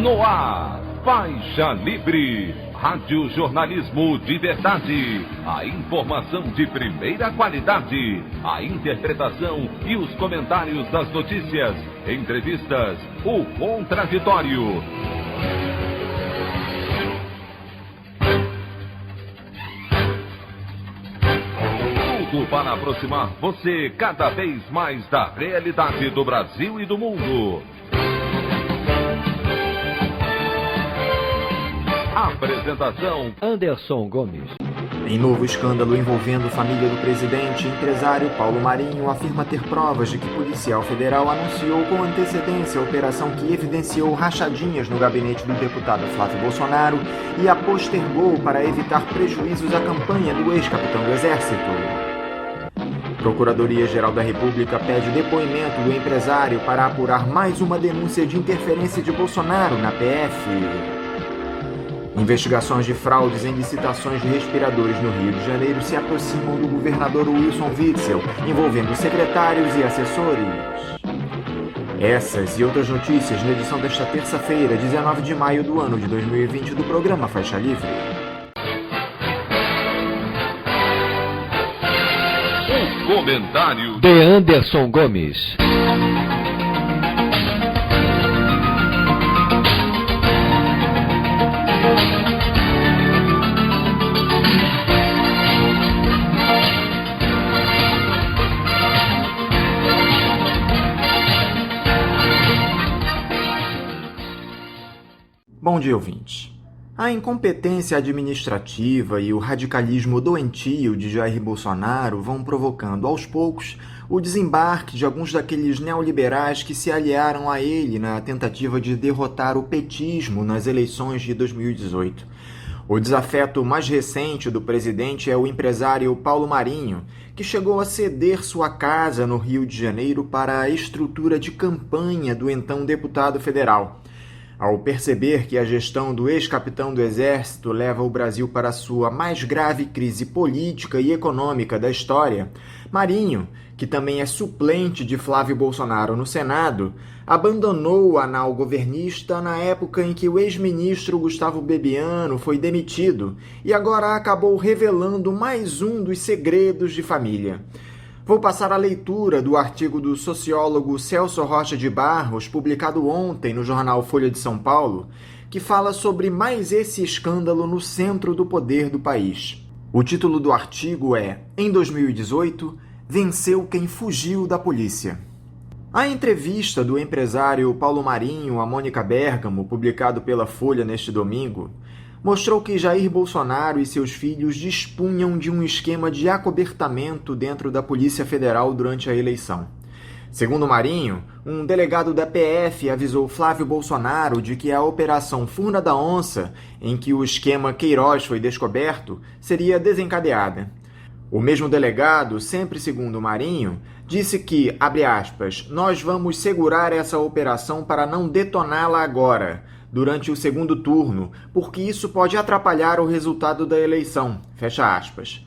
No ar, Faixa Livre, rádio jornalismo de verdade, a informação de primeira qualidade, a interpretação e os comentários das notícias, entrevistas, o contraditório. Tudo para aproximar você cada vez mais da realidade do Brasil e do mundo. Apresentação: Anderson Gomes. Em novo escândalo envolvendo família do presidente, empresário Paulo Marinho afirma ter provas de que policial federal anunciou com antecedência a operação que evidenciou rachadinhas no gabinete do deputado Flávio Bolsonaro e a postergou para evitar prejuízos à campanha do ex-capitão do Exército. Procuradoria-Geral da República pede depoimento do empresário para apurar mais uma denúncia de interferência de Bolsonaro na PF. Investigações de fraudes em licitações de respiradores no Rio de Janeiro se aproximam do governador Wilson Witzel, envolvendo secretários e assessores. Essas e outras notícias na edição desta terça-feira, 19 de maio do ano de 2020, do programa Faixa Livre. O comentário de Anderson Gomes. Bom dia, ouvintes. A incompetência administrativa e o radicalismo doentio de Jair Bolsonaro vão provocando, aos poucos, o desembarque de alguns daqueles neoliberais que se aliaram a ele na tentativa de derrotar o petismo nas eleições de 2018. O desafeto mais recente do presidente é o empresário Paulo Marinho, que chegou a ceder sua casa no Rio de Janeiro para a estrutura de campanha do então deputado federal. Ao perceber que a gestão do ex-capitão do Exército leva o Brasil para a sua mais grave crise política e econômica da história, Marinho, que também é suplente de Flávio Bolsonaro no Senado, abandonou a nau governista na época em que o ex-ministro Gustavo Bebiano foi demitido e agora acabou revelando mais um dos segredos de família. Vou passar a leitura do artigo do sociólogo Celso Rocha de Barros, publicado ontem no jornal Folha de São Paulo, que fala sobre mais esse escândalo no centro do poder do país. O título do artigo é "Em 2018, venceu quem fugiu da polícia". A entrevista do empresário Paulo Marinho a Mônica Bergamo, publicado pela Folha neste domingo, mostrou que Jair Bolsonaro e seus filhos dispunham de um esquema de acobertamento dentro da Polícia Federal durante a eleição. Segundo Marinho, um delegado da PF avisou Flávio Bolsonaro de que a Operação Furna da Onça, em que o esquema Queiroz foi descoberto, seria desencadeada. O mesmo delegado, sempre segundo Marinho, disse que, abre aspas, "nós vamos segurar essa operação para não detoná-la agora, durante o segundo turno, porque isso pode atrapalhar o resultado da eleição", fecha aspas.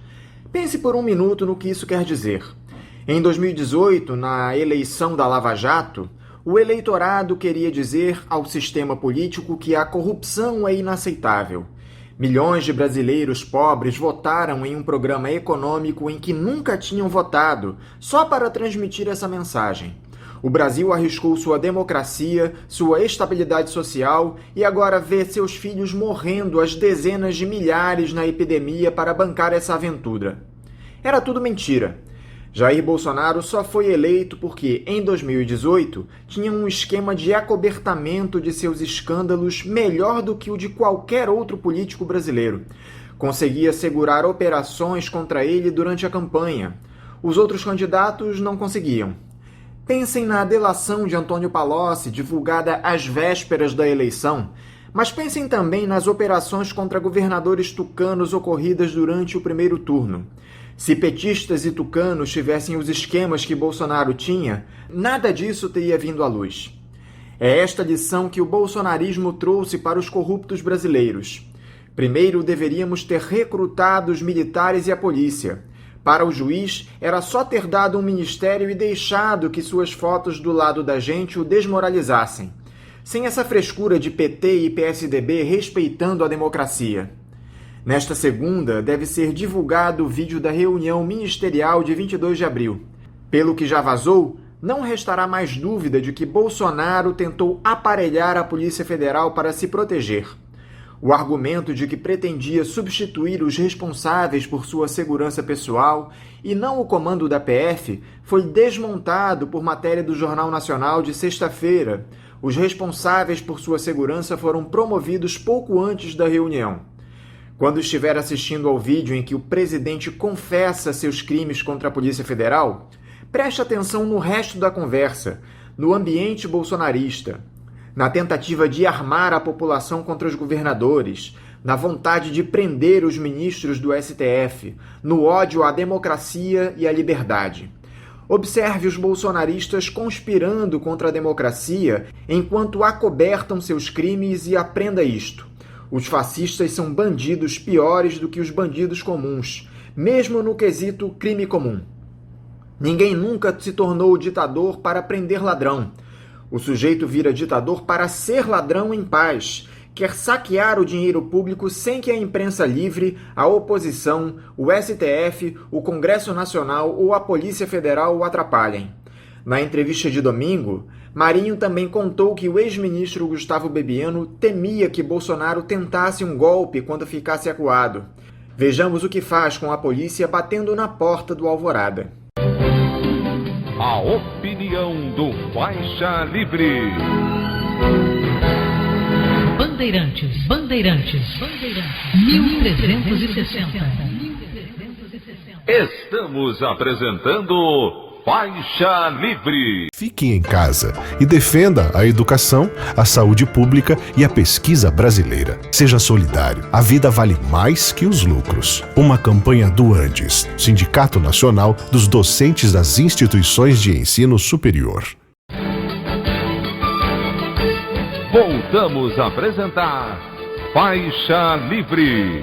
Pense por um minuto no que isso quer dizer. Em 2018, na eleição da Lava Jato, o eleitorado queria dizer ao sistema político que a corrupção é inaceitável. Milhões de brasileiros pobres votaram em um programa econômico em que nunca tinham votado, só para transmitir essa mensagem. O Brasil arriscou sua democracia, sua estabilidade social e agora vê seus filhos morrendo às dezenas de milhares na epidemia para bancar essa aventura. Era tudo mentira. Jair Bolsonaro só foi eleito porque, em 2018, tinha um esquema de acobertamento de seus escândalos melhor do que o de qualquer outro político brasileiro. Conseguia segurar operações contra ele durante a campanha. Os outros candidatos não conseguiam. Pensem na delação de Antônio Palocci, divulgada às vésperas da eleição, mas pensem também nas operações contra governadores tucanos ocorridas durante o primeiro turno. Se petistas e tucanos tivessem os esquemas que Bolsonaro tinha, nada disso teria vindo à luz. É esta lição que o bolsonarismo trouxe para os corruptos brasileiros. Primeiro, deveríamos ter recrutado os militares e a polícia. Para o juiz, era só ter dado um ministério e deixado que suas fotos do lado da gente o desmoralizassem. sem essa frescura de PT e PSDB respeitando a democracia. Nesta segunda, deve ser divulgado o vídeo da reunião ministerial de 22 de abril. Pelo que já vazou, não restará mais dúvida de que Bolsonaro tentou aparelhar a Polícia Federal para se proteger. O argumento de que pretendia substituir os responsáveis por sua segurança pessoal e não o comando da PF foi desmontado por matéria do Jornal Nacional de sexta-feira. Os responsáveis por sua segurança foram promovidos pouco antes da reunião. Quando estiver assistindo ao vídeo em que o presidente confessa seus crimes contra a Polícia Federal, preste atenção no resto da conversa, no ambiente bolsonarista, na tentativa de armar a população contra os governadores, na vontade de prender os ministros do STF, no ódio à democracia e à liberdade. Observe os bolsonaristas conspirando contra a democracia enquanto acobertam seus crimes e aprenda isto. Os fascistas são bandidos piores do que os bandidos comuns, mesmo no quesito crime comum. Ninguém nunca se tornou ditador para prender ladrão. O sujeito vira ditador para ser ladrão em paz. Quer saquear o dinheiro público sem que a imprensa livre, a oposição, o STF, o Congresso Nacional ou a Polícia Federal o atrapalhem. Na entrevista de domingo, Marinho também contou que o ex-ministro Gustavo Bebiano temia que Bolsonaro tentasse um golpe quando ficasse acuado. Vejamos o que faz com a polícia batendo na porta do Alvorada. A opinião do Faixa Livre. Bandeirantes, 1360. Estamos apresentando Faixa Livre. Fique em casa e defenda a educação, a saúde pública e a pesquisa brasileira. Seja solidário. A vida vale mais que os lucros. Uma campanha do Andes, Sindicato Nacional dos Docentes das Instituições de Ensino Superior. Voltamos a apresentar Faixa Livre.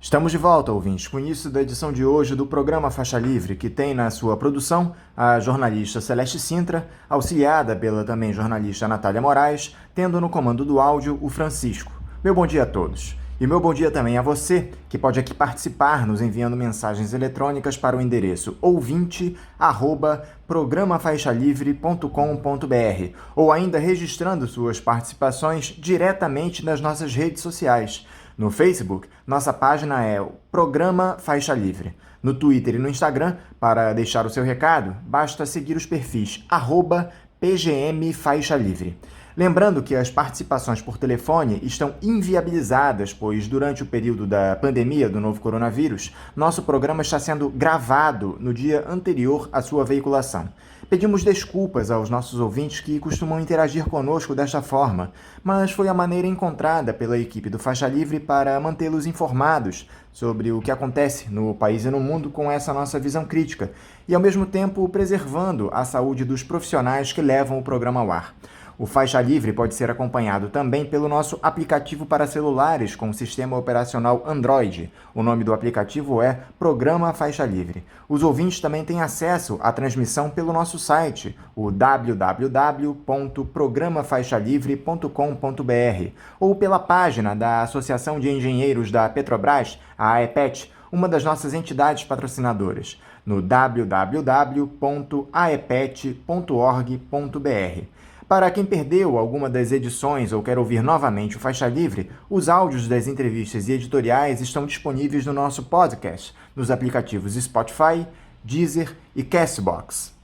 Estamos de volta, ouvintes, com o início da edição de hoje do programa Faixa Livre, que tem na sua produção a jornalista Celeste Sintra, auxiliada pela também jornalista Natália Moraes, tendo no comando do áudio o Francisco. Meu bom dia a todos. E meu bom dia também a você, que pode aqui participar nos enviando mensagens eletrônicas para o endereço ouvinte@programafaixalivre.com.br ou ainda registrando suas participações diretamente nas nossas redes sociais. No Facebook, nossa página é o Programa Faixa Livre. No Twitter e no Instagram, para deixar o seu recado, basta seguir os perfis @PGM Faixa Livre. Lembrando que as participações por telefone estão inviabilizadas, pois durante o período da pandemia do novo coronavírus, nosso programa está sendo gravado no dia anterior à sua veiculação. Pedimos desculpas aos nossos ouvintes que costumam interagir conosco desta forma, mas foi a maneira encontrada pela equipe do Faixa Livre para mantê-los informados sobre o que acontece no país e no mundo com essa nossa visão crítica e, ao mesmo tempo, preservando a saúde dos profissionais que levam o programa ao ar. O Faixa Livre pode ser acompanhado também pelo nosso aplicativo para celulares com sistema operacional Android. O nome do aplicativo é Programa Faixa Livre. Os ouvintes também têm acesso à transmissão pelo nosso site, o www.programafaixalivre.com.br, ou pela página da Associação de Engenheiros da Petrobras, a AEPET, uma das nossas entidades patrocinadoras, no www.aepet.org.br. Para quem perdeu alguma das edições ou quer ouvir novamente o Faixa Livre, os áudios das entrevistas e editoriais estão disponíveis no nosso podcast, nos aplicativos Spotify, Deezer e Castbox.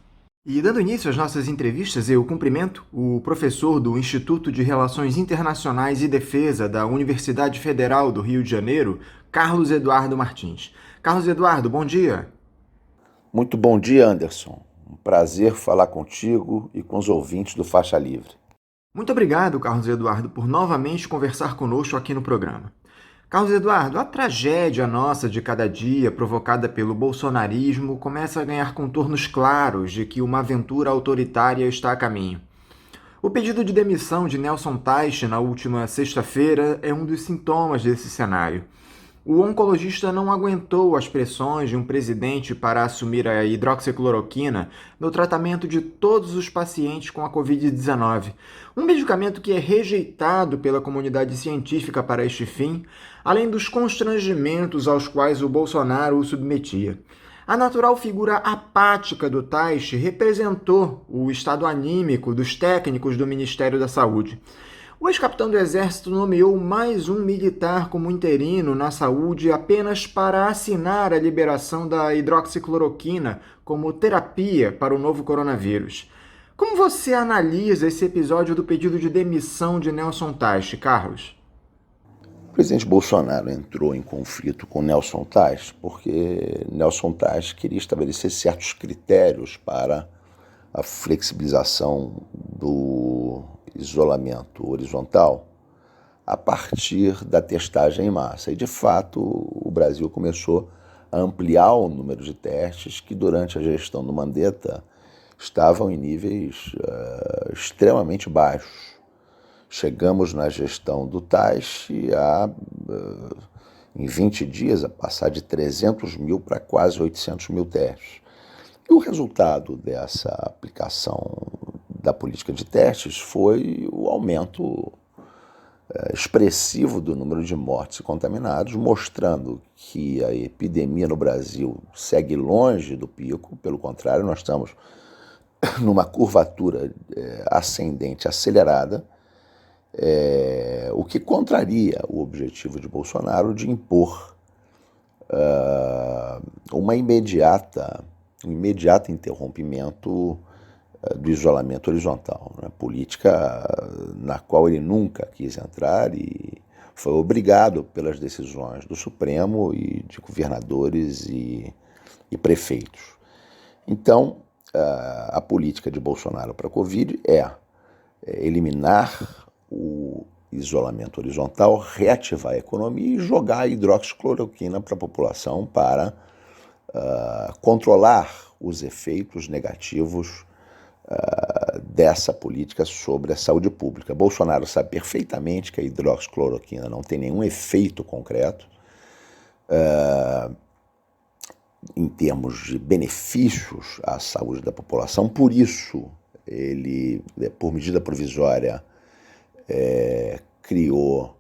E dando início às nossas entrevistas, eu cumprimento o professor do Instituto de Relações Internacionais e Defesa da Universidade Federal do Rio de Janeiro, Carlos Eduardo Martins. Carlos Eduardo, bom dia. Muito bom dia, Anderson. Um prazer falar contigo e com os ouvintes do Faixa Livre. Muito obrigado, Carlos Eduardo, por novamente conversar conosco aqui no programa. Carlos Eduardo, a tragédia nossa de cada dia provocada pelo bolsonarismo começa a ganhar contornos claros de que uma aventura autoritária está a caminho. O pedido de demissão de Nelson Teich na última sexta-feira é um dos sintomas desse cenário. o oncologista não aguentou as pressões de um presidente para assumir a hidroxicloroquina no tratamento de todos os pacientes com a Covid-19, um medicamento que é rejeitado pela comunidade científica para este fim, além dos constrangimentos aos quais o Bolsonaro o submetia. A natural figura apática do Taixe representou o estado anímico dos técnicos do Ministério da Saúde. O ex-capitão do Exército nomeou mais um militar como interino na saúde apenas para assinar a liberação da hidroxicloroquina como terapia para o novo coronavírus. Como você analisa esse episódio do pedido de demissão de Nelson Taixe, Carlos? O presidente Bolsonaro entrou em conflito com Nelson Taixe porque Nelson Taixe queria estabelecer certos critérios para a flexibilização do isolamento horizontal a partir da testagem em massa. E, de fato, o Brasil começou a ampliar o número de testes que, durante a gestão do Mandetta, estavam em níveis extremamente baixos. Chegamos na gestão do Taixe em 20 dias a passar de 300 mil para quase 800 mil testes. E o resultado dessa aplicação da política de testes foi o aumento expressivo do número de mortes e contaminados, mostrando que a epidemia no Brasil segue longe do pico. Pelo contrário, nós estamos numa curvatura ascendente acelerada, o que contraria o objetivo de Bolsonaro de impor um imediato interrompimento do isolamento horizontal, né? Política na qual ele nunca quis entrar e foi obrigado pelas decisões do Supremo e de governadores e prefeitos. Então, a política de Bolsonaro para a Covid é eliminar o isolamento horizontal, reativar a economia e jogar a hidroxicloroquina para a população para controlar os efeitos negativos dessa política sobre a saúde pública. Bolsonaro sabe perfeitamente que a hidroxicloroquina não tem nenhum efeito concreto em termos de benefícios à saúde da população. Por isso, ele, por medida provisória, criou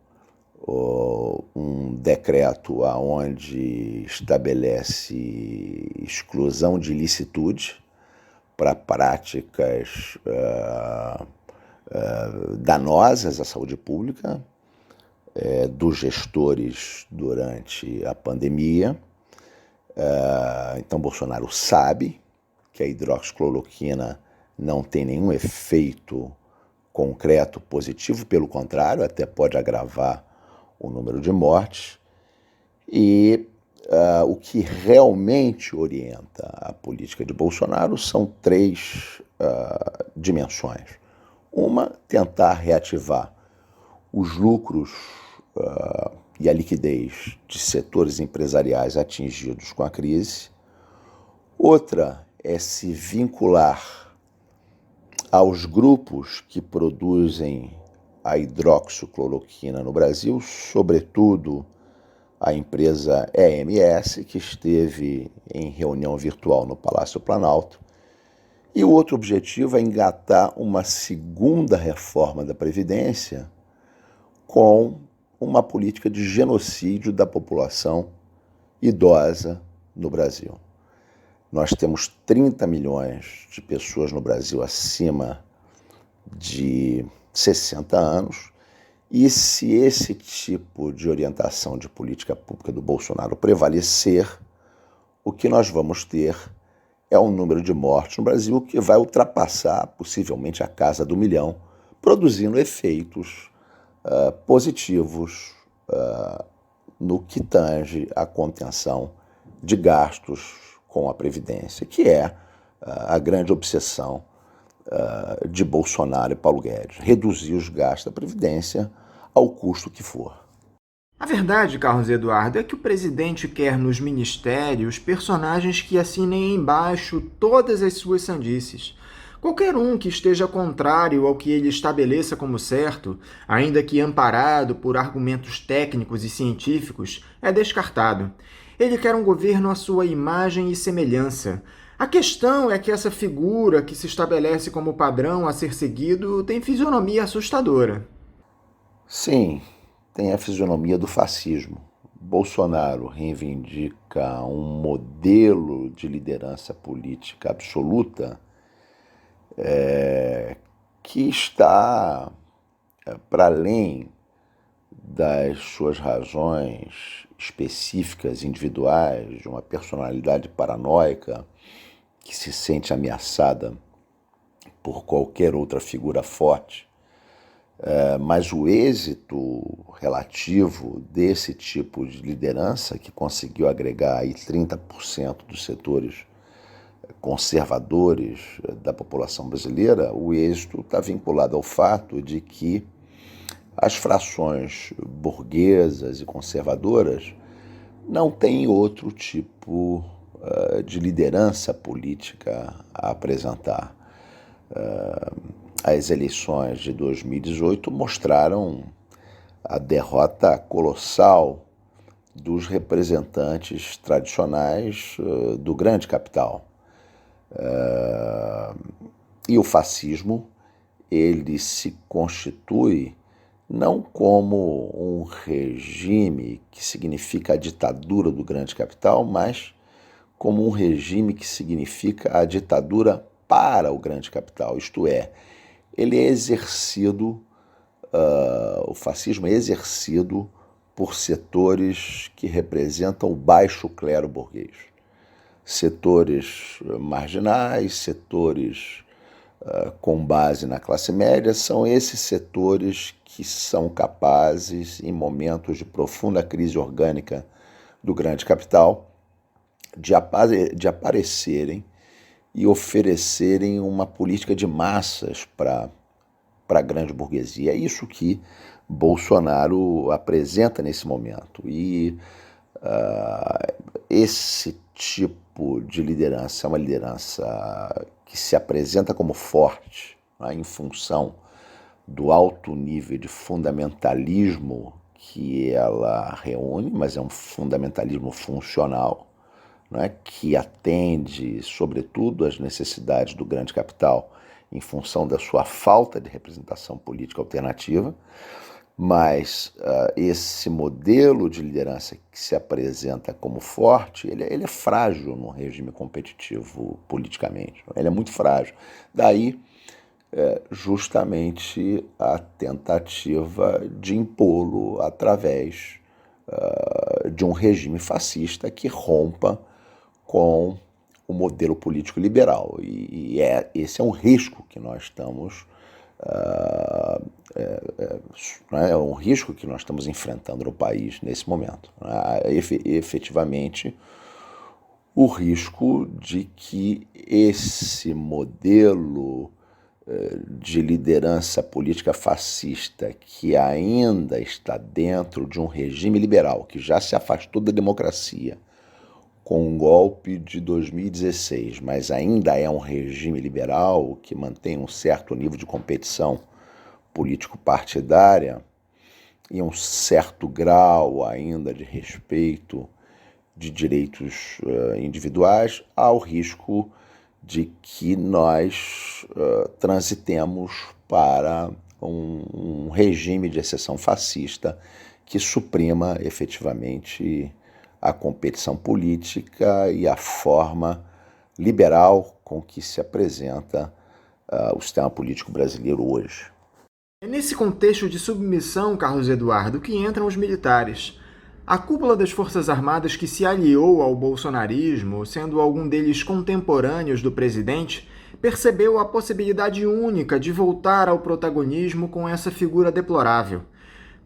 um decreto onde estabelece exclusão de ilicitude para práticas danosas à saúde pública dos gestores durante a pandemia. Então, Bolsonaro sabe que a hidroxicloroquina não tem nenhum efeito concreto positivo, pelo contrário, até pode agravar o número de mortes. E o que realmente orienta a política de Bolsonaro são três dimensões. Uma, tentar reativar os lucros e a liquidez de setores empresariais atingidos com a crise. Outra é se vincular aos grupos que produzem a hidroxicloroquina no Brasil, sobretudo a empresa EMS, que esteve em reunião virtual no Palácio Planalto. E o outro objetivo é engatar uma segunda reforma da Previdência com uma política de genocídio da população idosa no Brasil. Nós temos 30 milhões de pessoas no Brasil acima de 60 anos, e se esse tipo de orientação de política pública do Bolsonaro prevalecer, o que nós vamos ter é um número de mortes no Brasil que vai ultrapassar possivelmente a casa do 1 milhão, produzindo efeitos positivos no que tange à contenção de gastos com a Previdência, que é a grande obsessão de Bolsonaro e Paulo Guedes, reduzir os gastos da Previdência ao custo que for. A verdade, Carlos Eduardo, é que o presidente quer nos ministérios personagens que assinem embaixo todas as suas sandices, Qualquer um que esteja contrário ao que ele estabeleça como certo, ainda que amparado por argumentos técnicos e científicos, é descartado. Ele quer um governo à sua imagem e semelhança. A questão é que essa figura que se estabelece como padrão a ser seguido tem fisionomia assustadora. Sim, tem a fisionomia do fascismo. Bolsonaro reivindica um modelo de liderança política absoluta que está para além das suas razões específicas, individuais, de uma personalidade paranoica que se sente ameaçada por qualquer outra figura forte. Mas o êxito relativo desse tipo de liderança, que conseguiu agregar aí 30% dos setores conservadores da população brasileira, o êxito está vinculado ao fato de que as frações burguesas e conservadoras não têm outro tipo de liderança política a apresentar. As eleições de 2018 mostraram a derrota colossal dos representantes tradicionais do grande capital. E o fascismo, ele se constitui não como um regime que significa a ditadura do grande capital, mas como um regime que significa a ditadura para o grande capital, isto é, ele é exercido, o fascismo é exercido por setores que representam o baixo clero burguês. Setores marginais, setores com base na classe média, são esses setores que são capazes, em momentos de profunda crise orgânica do grande capital, de aparecerem e oferecerem uma política de massas para a grande burguesia. É isso que Bolsonaro apresenta nesse momento. E esse tipo de liderança é uma liderança que se apresenta como forte, né, em função do alto nível de fundamentalismo que ela reúne, mas é um fundamentalismo funcional, né, que atende, sobretudo, às necessidades do grande capital em função da sua falta de representação política alternativa, mas esse modelo de liderança que se apresenta como forte, ele é frágil no regime competitivo politicamente, ele é muito frágil. Daí, justamente a tentativa de impô-lo através de um regime fascista que rompa com o modelo político liberal. E esse é um risco que nós estamos é um risco que nós estamos enfrentando no país nesse momento. Efetivamente, o risco de que esse modelo de liderança política fascista, que ainda está dentro de um regime liberal, que já se afastou da democracia com o golpe de 2016, mas ainda é um regime liberal que mantém um certo nível de competição político-partidária e um certo grau ainda de respeito de direitos individuais, há o risco de que nós transitemos para um regime de exceção fascista que suprima efetivamente a competição política e a forma liberal com que se apresenta o sistema político brasileiro hoje. É nesse contexto de submissão, Carlos Eduardo, que entram os militares. A cúpula das Forças Armadas que se aliou ao bolsonarismo, sendo algum deles contemporâneos do presidente, percebeu a possibilidade única de voltar ao protagonismo com essa figura deplorável.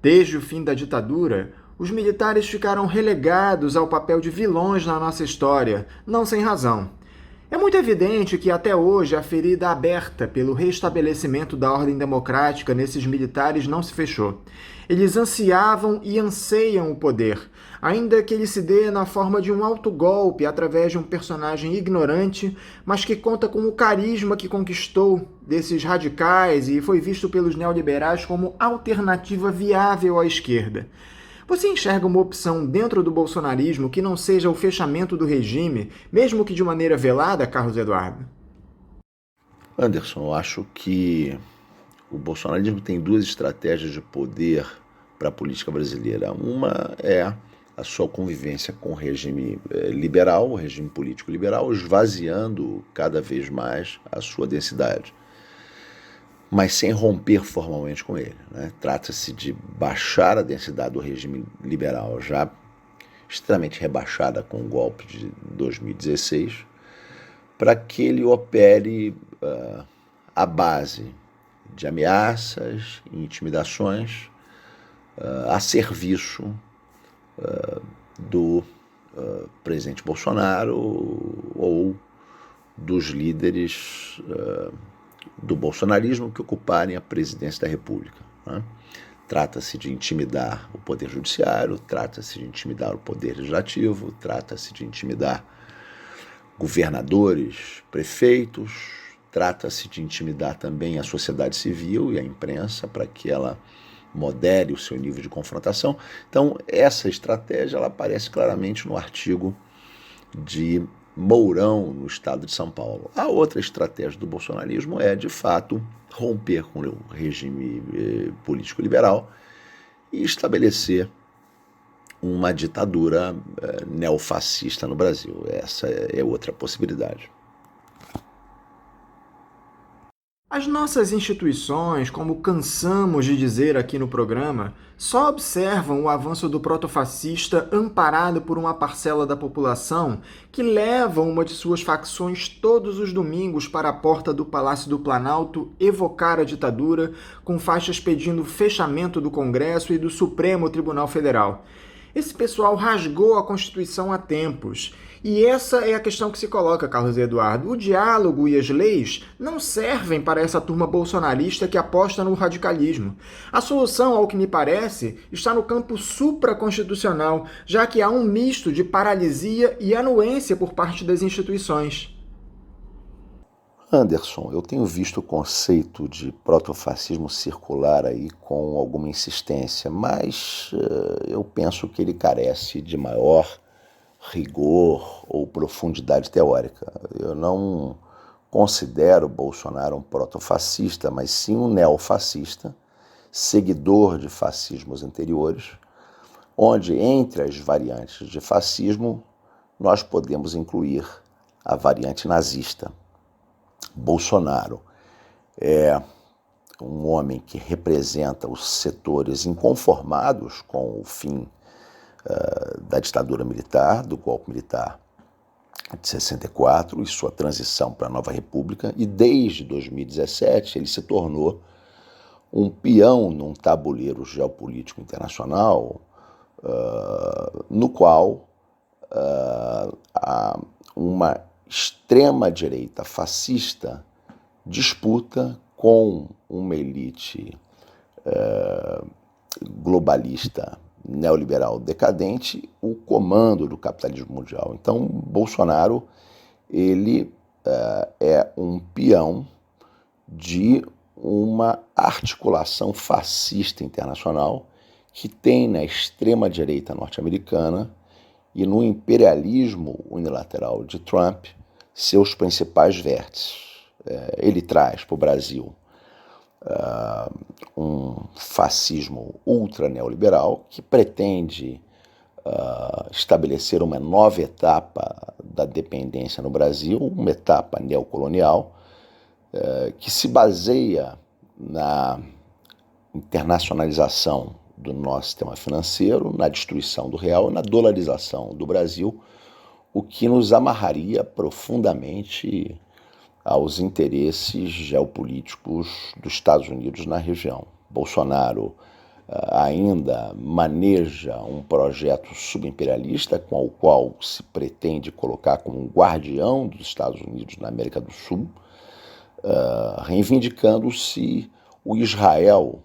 Desde o fim da ditadura, os militares ficaram relegados ao papel de vilões na nossa história, não sem razão. É muito evidente que até hoje a ferida aberta pelo restabelecimento da ordem democrática nesses militares não se fechou. Eles ansiavam e anseiam o poder. ainda que ele se dê na forma de um autogolpe através de um personagem ignorante, mas que conta com o carisma que conquistou desses radicais e foi visto pelos neoliberais como alternativa viável à esquerda. Você enxerga uma opção dentro do bolsonarismo que não seja o fechamento do regime, mesmo que de maneira velada, Carlos Eduardo? Anderson, eu acho que o bolsonarismo tem duas estratégias de poder para a política brasileira. Uma é a sua convivência com o regime liberal, o regime político liberal, esvaziando cada vez mais a sua densidade, mas sem romper formalmente com ele, né? Trata-se de baixar a densidade do regime liberal, já extremamente rebaixada com o golpe de 2016, para que ele opere à base de ameaças e intimidações a serviço do presidente Bolsonaro ou dos líderes do bolsonarismo que ocuparem a presidência da República, né? Trata-se de intimidar o Poder Judiciário, trata-se de intimidar o Poder Legislativo, trata-se de intimidar governadores, prefeitos, trata-se de intimidar também a sociedade civil e a imprensa para que ela modere o seu nível de confrontação. Então, essa estratégia ela aparece claramente no artigo de Mourão, no estado de São Paulo. A outra estratégia do bolsonarismo é, de fato, romper com o regime político liberal e estabelecer uma ditadura neofascista no Brasil. Essa é outra possibilidade. As nossas instituições, como cansamos de dizer aqui no programa, só observam o avanço do protofascista amparado por uma parcela da população que leva uma de suas facções todos os domingos para a porta do Palácio do Planalto evocar a ditadura, com faixas pedindo o fechamento do Congresso e do Supremo Tribunal Federal. Esse pessoal rasgou a Constituição há tempos. E essa é a questão que se coloca, Carlos Eduardo. O diálogo e as leis não servem para essa turma bolsonarista que aposta no radicalismo. A solução, ao que me parece, está no campo supraconstitucional, já que há um misto de paralisia e anuência por parte das instituições. Anderson, eu tenho visto o conceito de protofascismo circular aí com alguma insistência, mas eu penso que ele carece de maior rigor ou profundidade teórica. Eu não considero Bolsonaro um protofascista, mas sim um neofascista, seguidor de fascismos anteriores, onde entre as variantes de fascismo nós podemos incluir a variante nazista. Bolsonaro é um homem que representa os setores inconformados com o fim da ditadura militar, do golpe militar de 64 e sua transição para a nova república, e desde 2017 ele se tornou um peão num tabuleiro geopolítico internacional no qual uma extrema-direita fascista disputa com uma elite globalista neoliberal decadente o comando do capitalismo mundial. Então, Bolsonaro ele é um peão de uma articulação fascista internacional que tem na extrema-direita norte-americana e no imperialismo unilateral de Trump seus principais vértices. Ele traz para o Brasil um fascismo ultra-neoliberal que pretende estabelecer uma nova etapa da dependência no Brasil, uma etapa neocolonial que se baseia na internacionalização do nosso sistema financeiro, na destruição do real e na dolarização do Brasil, o que nos amarraria profundamente aos interesses geopolíticos dos Estados Unidos na região. Bolsonaro ainda maneja um projeto subimperialista com o qual se pretende colocar como um guardião dos Estados Unidos na América do Sul, reivindicando-se o Israel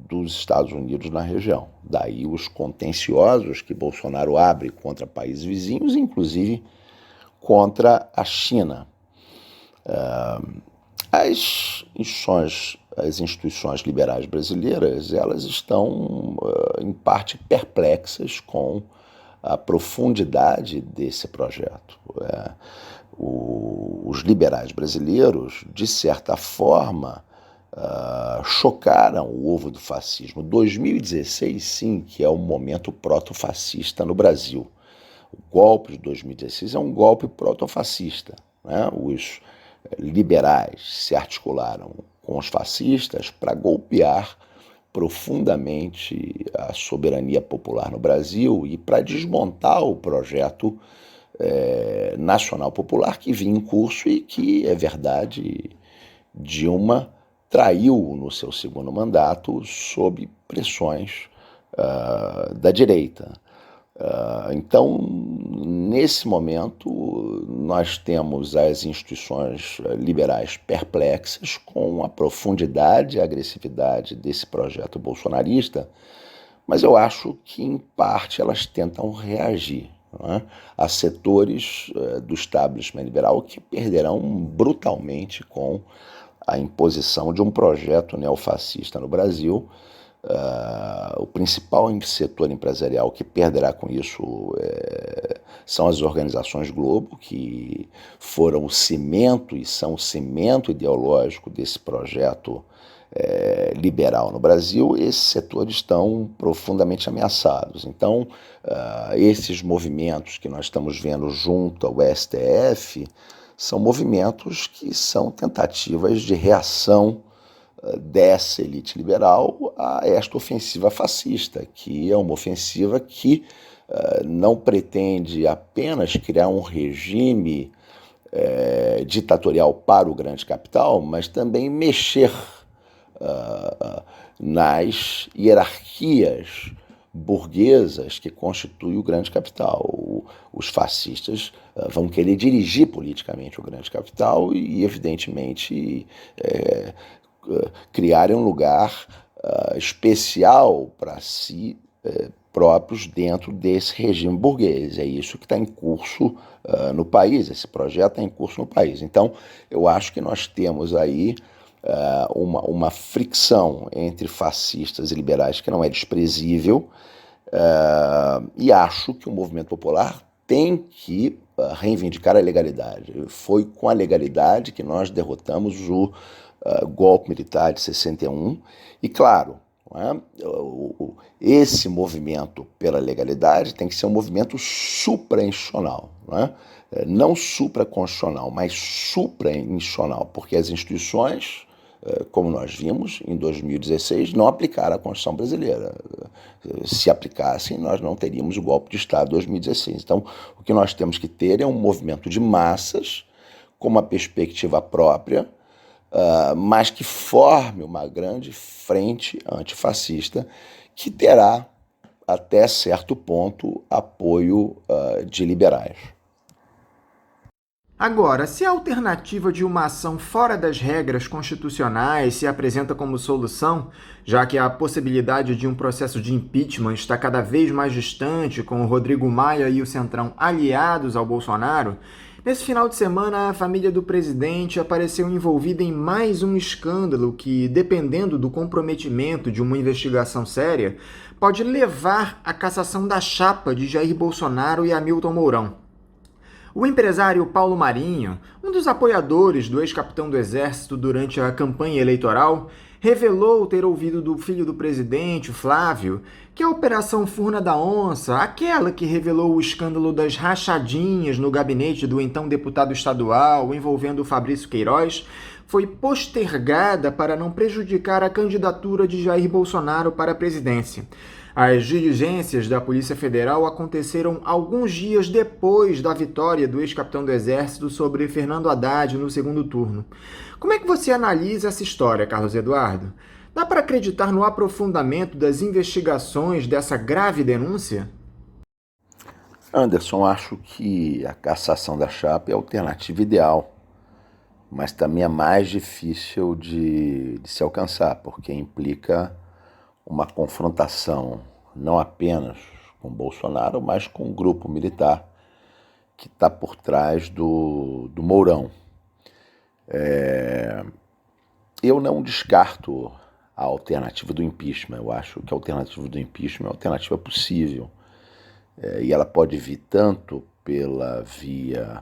dos Estados Unidos na região. Daí os contenciosos que Bolsonaro abre contra países vizinhos, inclusive contra a China. As instituições liberais brasileiras, elas estão, em parte, perplexas com a profundidade desse projeto. Os liberais brasileiros, de certa forma, chocaram o ovo do fascismo. 2016, sim, que é um momento proto-fascista no Brasil. O golpe de 2016 é um golpe proto-fascista, né? Os liberais se articularam com os fascistas para golpear profundamente a soberania popular no Brasil e para desmontar o projeto nacional popular que vinha em curso e que, é verdade, Dilma traiu no seu segundo mandato sob pressões da direita. Então, nesse momento, nós temos as instituições liberais perplexas com a profundidade e a agressividade desse projeto bolsonarista, mas eu acho que, em parte, elas tentam reagir, né? Há setores do establishment liberal que perderão brutalmente com a imposição de um projeto neofascista no Brasil. O principal setor empresarial que perderá com isso são as organizações Globo, que foram o cimento e são o cimento ideológico desse projeto liberal no Brasil. Esses setores estão profundamente ameaçados. Então, esses movimentos que nós estamos vendo junto ao STF são movimentos que são tentativas de reação dessa elite liberal a esta ofensiva fascista, que é uma ofensiva que não pretende apenas criar um regime ditatorial para o grande capital, mas também mexer nas hierarquias burguesas que constituem o grande capital. Os fascistas vão querer dirigir politicamente o grande capital e, evidentemente, criarem um lugar especial para si próprios dentro desse regime burguês. É isso que está em curso no país, esse projeto está em curso no país. Então, eu acho que nós temos aí uma fricção entre fascistas e liberais que não é desprezível, e acho que o movimento popular tem que reivindicar a legalidade. Foi com a legalidade que nós derrotamos o golpe militar de 61, e claro, esse movimento pela legalidade tem que ser um movimento suprainstitucional, não supraconstitucional, mas suprainstitucional, porque as instituições, como nós vimos em 2016, não aplicaram a Constituição brasileira. Se aplicassem, nós não teríamos o golpe de Estado de 2016. Então, o que nós temos que ter é um movimento de massas com uma perspectiva própria, mas que forme uma grande frente antifascista que terá, até certo ponto, apoio de liberais. Agora, se a alternativa de uma ação fora das regras constitucionais se apresenta como solução, já que a possibilidade de um processo de impeachment está cada vez mais distante, com o Rodrigo Maia e o Centrão aliados ao Bolsonaro, nesse final de semana a família do presidente apareceu envolvida em mais um escândalo que, dependendo do comprometimento de uma investigação séria, pode levar à cassação da chapa de Jair Bolsonaro e Hamilton Mourão. O empresário Paulo Marinho, um dos apoiadores do ex-capitão do Exército durante a campanha eleitoral, revelou ter ouvido do filho do presidente, o Flávio, que a Operação Furna da Onça, aquela que revelou o escândalo das rachadinhas no gabinete do então deputado estadual envolvendo o Fabrício Queiroz, foi postergada para não prejudicar a candidatura de Jair Bolsonaro para a presidência. As diligências da Polícia Federal aconteceram alguns dias depois da vitória do ex-capitão do Exército sobre Fernando Haddad no segundo turno. Como é que você analisa essa história, Carlos Eduardo? Dá para acreditar no aprofundamento das investigações dessa grave denúncia? Anderson, acho que a cassação da chapa é a alternativa ideal, mas também é mais difícil de se alcançar, porque implica uma confrontação não apenas com Bolsonaro, mas com o grupo militar que está por trás do Mourão. Eu não descarto a alternativa do impeachment. Eu acho que a alternativa do impeachment é uma alternativa possível. E ela pode vir tanto pela via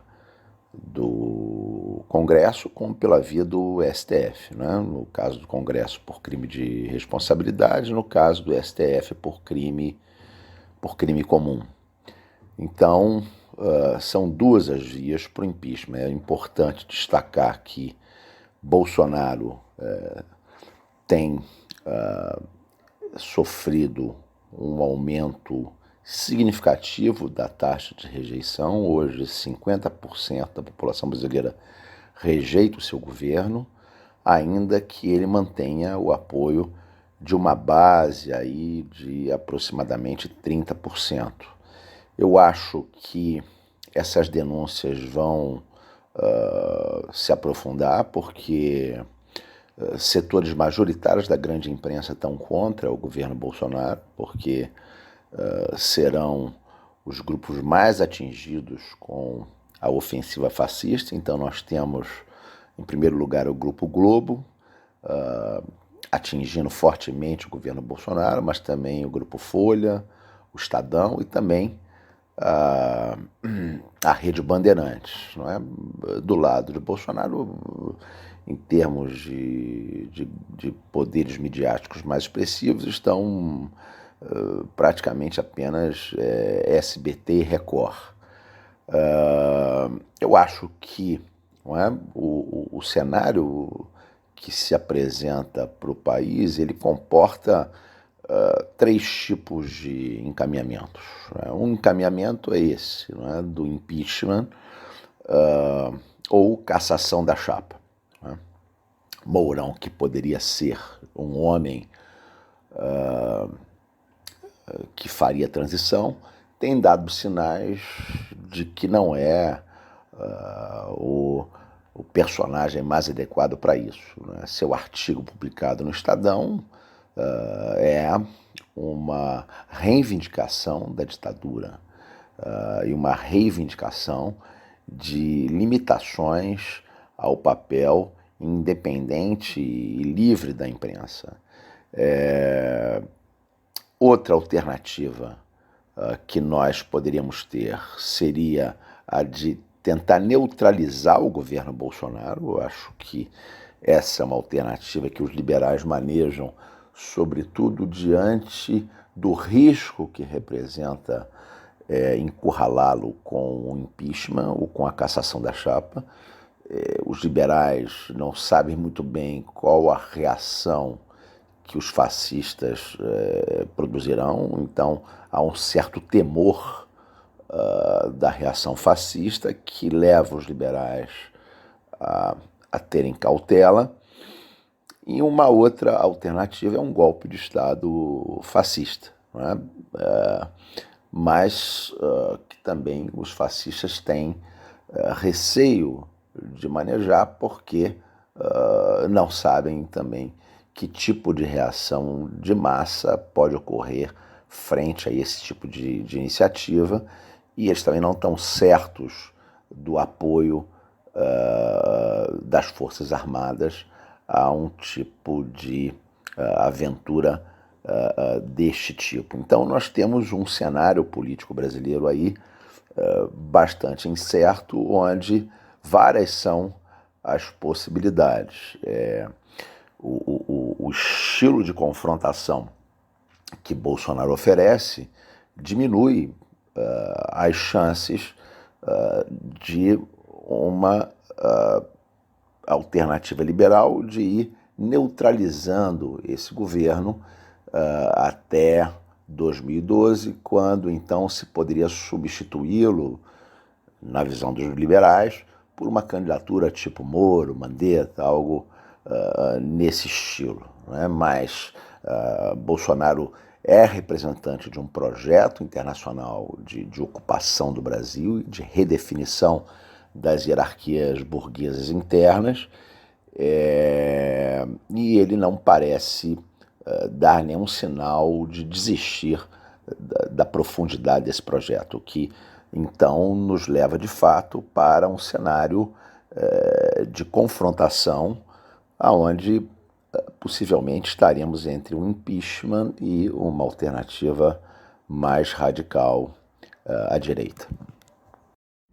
do Congresso como pela via do STF, né? No caso do Congresso por crime de responsabilidade, no caso do STF por crime comum. Então, são duas as vias para o impeachment. É importante destacar que Bolsonaro tem sofrido um aumento significativo da taxa de rejeição. Hoje, 50% da população brasileira rejeita o seu governo, ainda que ele mantenha o apoio de uma base aí de aproximadamente 30%. Eu acho que essas denúncias vão se aprofundar, porque setores majoritários da grande imprensa estão contra o governo Bolsonaro, porque serão os grupos mais atingidos com a ofensiva fascista. Então nós temos, em primeiro lugar, o Grupo Globo, atingindo fortemente o governo Bolsonaro, mas também o Grupo Folha, o Estadão e também a Rede Bandeirantes, não é? Do lado de Bolsonaro, em termos de poderes midiáticos mais expressivos, estão praticamente apenas SBT e Record. Eu acho que, não é, o cenário que se apresenta para o país, ele comporta três tipos de encaminhamentos. Né? Um encaminhamento é esse, não é, do impeachment ou cassação da chapa. Né? Mourão, que poderia ser um homem que faria transição, tem dado sinais de que não é o personagem mais adequado para isso. Né? Seu artigo publicado no Estadão é uma reivindicação da ditadura e uma reivindicação de limitações ao papel independente e livre da imprensa. Outra alternativa que nós poderíamos ter seria a de tentar neutralizar o governo Bolsonaro. Eu acho que essa é uma alternativa que os liberais manejam, sobretudo diante do risco que representa encurralá-lo com o impeachment ou com a cassação da chapa. Os liberais não sabem muito bem qual a reação que os fascistas produzirão, então há um certo temor da reação fascista que leva os liberais a terem cautela. E uma outra alternativa é um golpe de Estado fascista, né? Mas que também os fascistas têm receio de manejar, porque não sabem também que tipo de reação de massa pode ocorrer frente a esse tipo de iniciativa, e eles também não estão certos do apoio das Forças Armadas a um tipo de aventura deste tipo. Então nós temos um cenário político brasileiro aí bastante incerto, onde várias são as possibilidades. O estilo de confrontação que Bolsonaro oferece diminui as chances de uma alternativa liberal de ir neutralizando esse governo até 2012, quando então se poderia substituí-lo, na visão dos liberais, por uma candidatura tipo Moro, Mandetta, algo nesse estilo. Né? Mas Bolsonaro é representante de um projeto internacional de ocupação do Brasil, de redefinição das hierarquias burguesas internas, e ele não parece dar nenhum sinal de desistir da profundidade desse projeto, o que então nos leva de fato para um cenário de confrontação, aonde possivelmente estaremos entre um impeachment e uma alternativa mais radical à direita.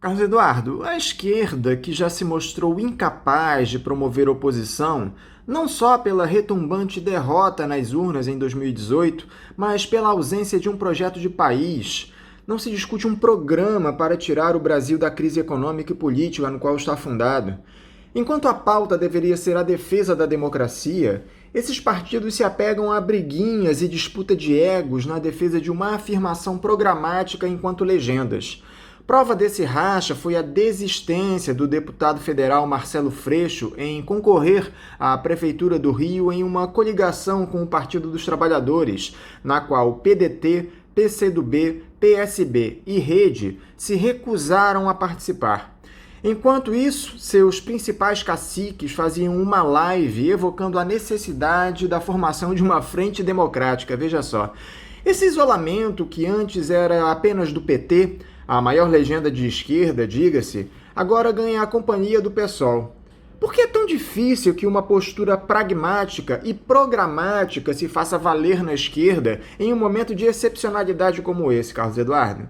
Carlos Eduardo, a esquerda, que já se mostrou incapaz de promover oposição, não só pela retumbante derrota nas urnas em 2018, mas pela ausência de um projeto de país. Não se discute um programa para tirar o Brasil da crise econômica e política no qual está fundado. Enquanto a pauta deveria ser a defesa da democracia, esses partidos se apegam a briguinhas e disputa de egos na defesa de uma afirmação programática enquanto legendas. Prova desse racha foi a desistência do deputado federal Marcelo Freixo em concorrer à Prefeitura do Rio em uma coligação com o Partido dos Trabalhadores, na qual PDT, PCdoB, PSB e Rede se recusaram a participar. Enquanto isso, seus principais caciques faziam uma live evocando a necessidade da formação de uma frente democrática, veja só. Esse isolamento, que antes era apenas do PT, a maior legenda de esquerda, diga-se, agora ganha a companhia do PSOL. Por que é tão difícil que uma postura pragmática e programática se faça valer na esquerda em um momento de excepcionalidade como esse, Carlos Eduardo?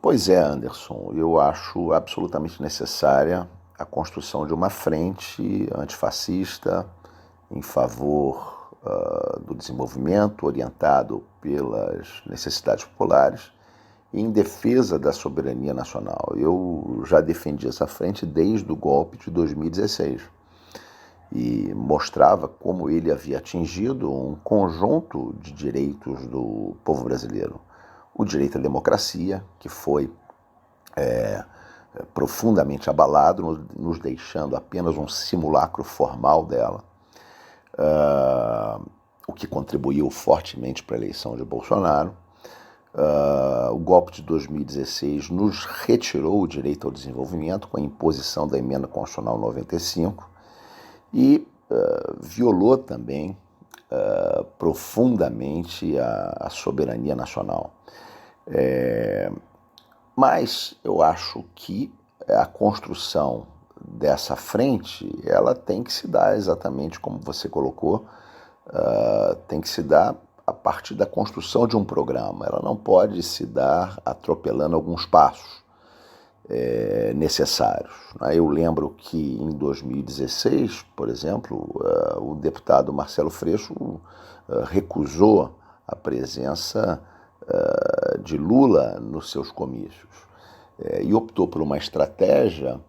Pois é, Anderson, eu acho absolutamente necessária a construção de uma frente antifascista em favor do desenvolvimento, orientado pelas necessidades populares, em defesa da soberania nacional. Eu já defendi essa frente desde o golpe de 2016 e mostrava como ele havia atingido um conjunto de direitos do povo brasileiro. O direito à democracia, que foi profundamente abalado, nos deixando apenas um simulacro formal dela, o que contribuiu fortemente para a eleição de Bolsonaro. O golpe de 2016 nos retirou o direito ao desenvolvimento com a imposição da Emenda Constitucional 95 e violou também profundamente a soberania nacional. Mas eu acho que a construção dessa frente, ela tem que se dar exatamente como você colocou, tem que se dar a partir da construção de um programa. Ela não pode se dar atropelando alguns passos necessários. Eu lembro que em 2016, por exemplo, o deputado Marcelo Freixo recusou a presença de Lula nos seus comícios e optou por uma estratégia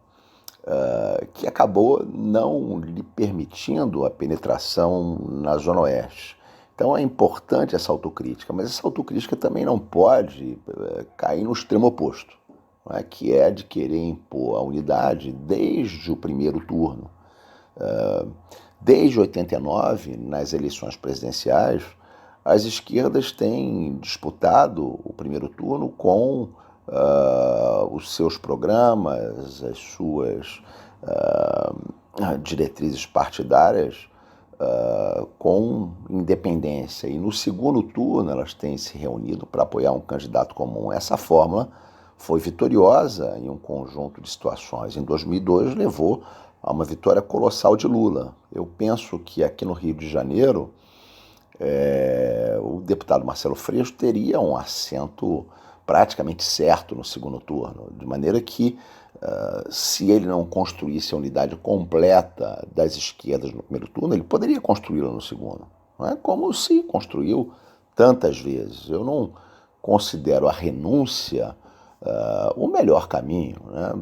que acabou não lhe permitindo a penetração na Zona Oeste. Então é importante essa autocrítica, mas essa autocrítica também não pode cair no extremo oposto, que é de querer impor a unidade desde o primeiro turno. Desde 89, nas eleições presidenciais, as esquerdas têm disputado o primeiro turno com os seus programas, as suas diretrizes partidárias, com independência. E no segundo turno elas têm se reunido para apoiar um candidato comum. Essa fórmula foi vitoriosa em um conjunto de situações. Em 2002 levou a uma vitória colossal de Lula. Eu penso que aqui no Rio de Janeiro o deputado Marcelo Freixo teria um assento praticamente certo no segundo turno, de maneira que se ele não construísse a unidade completa das esquerdas no primeiro turno, ele poderia construí-la no segundo, não é? Como se construiu tantas vezes. Eu não considero a renúncia o melhor caminho, né?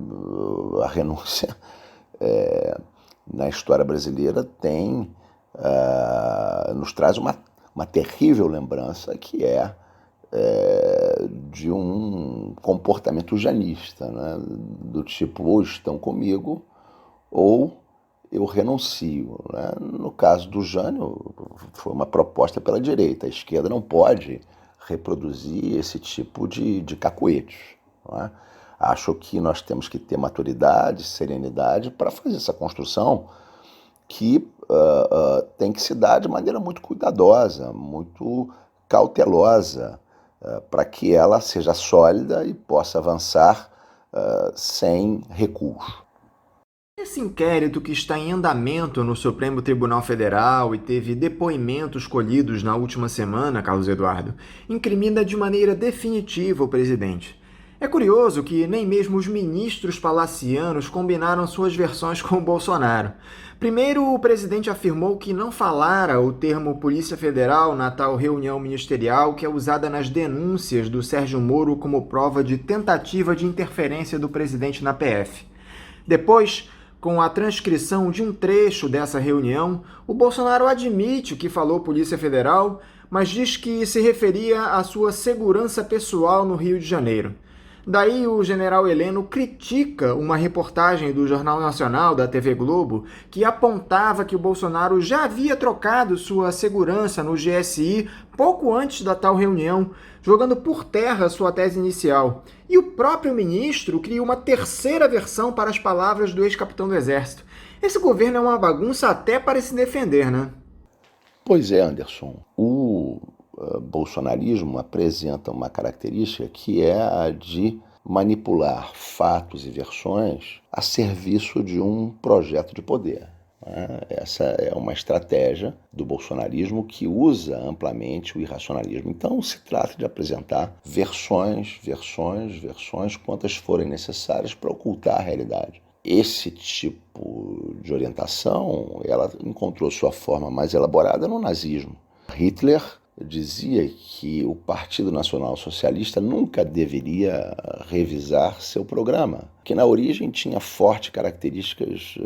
A renúncia na história brasileira nos traz uma terrível lembrança, que é de um comportamento janista, né? Do tipo, ou estão comigo ou eu renuncio, né? No caso do Jânio, foi uma proposta pela direita. A esquerda não pode reproduzir esse tipo de cacuetes, não é? Acho que nós temos que ter maturidade, serenidade para fazer essa construção, que tem que se dar de maneira muito cuidadosa, muito cautelosa, para que ela seja sólida e possa avançar sem recuos. Esse inquérito, que está em andamento no Supremo Tribunal Federal e teve depoimentos colhidos na última semana, Carlos Eduardo, incrimina de maneira definitiva o presidente. É curioso que nem mesmo os ministros palacianos combinaram suas versões com o Bolsonaro. Primeiro, o presidente afirmou que não falara o termo Polícia Federal na tal reunião ministerial que é usada nas denúncias do Sérgio Moro como prova de tentativa de interferência do presidente na PF. Depois, com a transcrição de um trecho dessa reunião, o Bolsonaro admite que falou Polícia Federal, mas diz que se referia à sua segurança pessoal no Rio de Janeiro. Daí o general Heleno critica uma reportagem do Jornal Nacional da TV Globo que apontava que o Bolsonaro já havia trocado sua segurança no GSI pouco antes da tal reunião, jogando por terra sua tese inicial. E o próprio ministro cria uma terceira versão para as palavras do ex-capitão do Exército. Esse governo é uma bagunça até para se defender, né? Pois é, Anderson. O bolsonarismo apresenta uma característica que é a de manipular fatos e versões a serviço de um projeto de poder. Essa é uma estratégia do bolsonarismo que usa amplamente o irracionalismo. Então, se trata de apresentar versões, quantas forem necessárias para ocultar a realidade. Esse tipo de orientação, ela encontrou sua forma mais elaborada no nazismo. Hitler dizia que o Partido Nacional Socialista nunca deveria revisar seu programa, que na origem tinha fortes características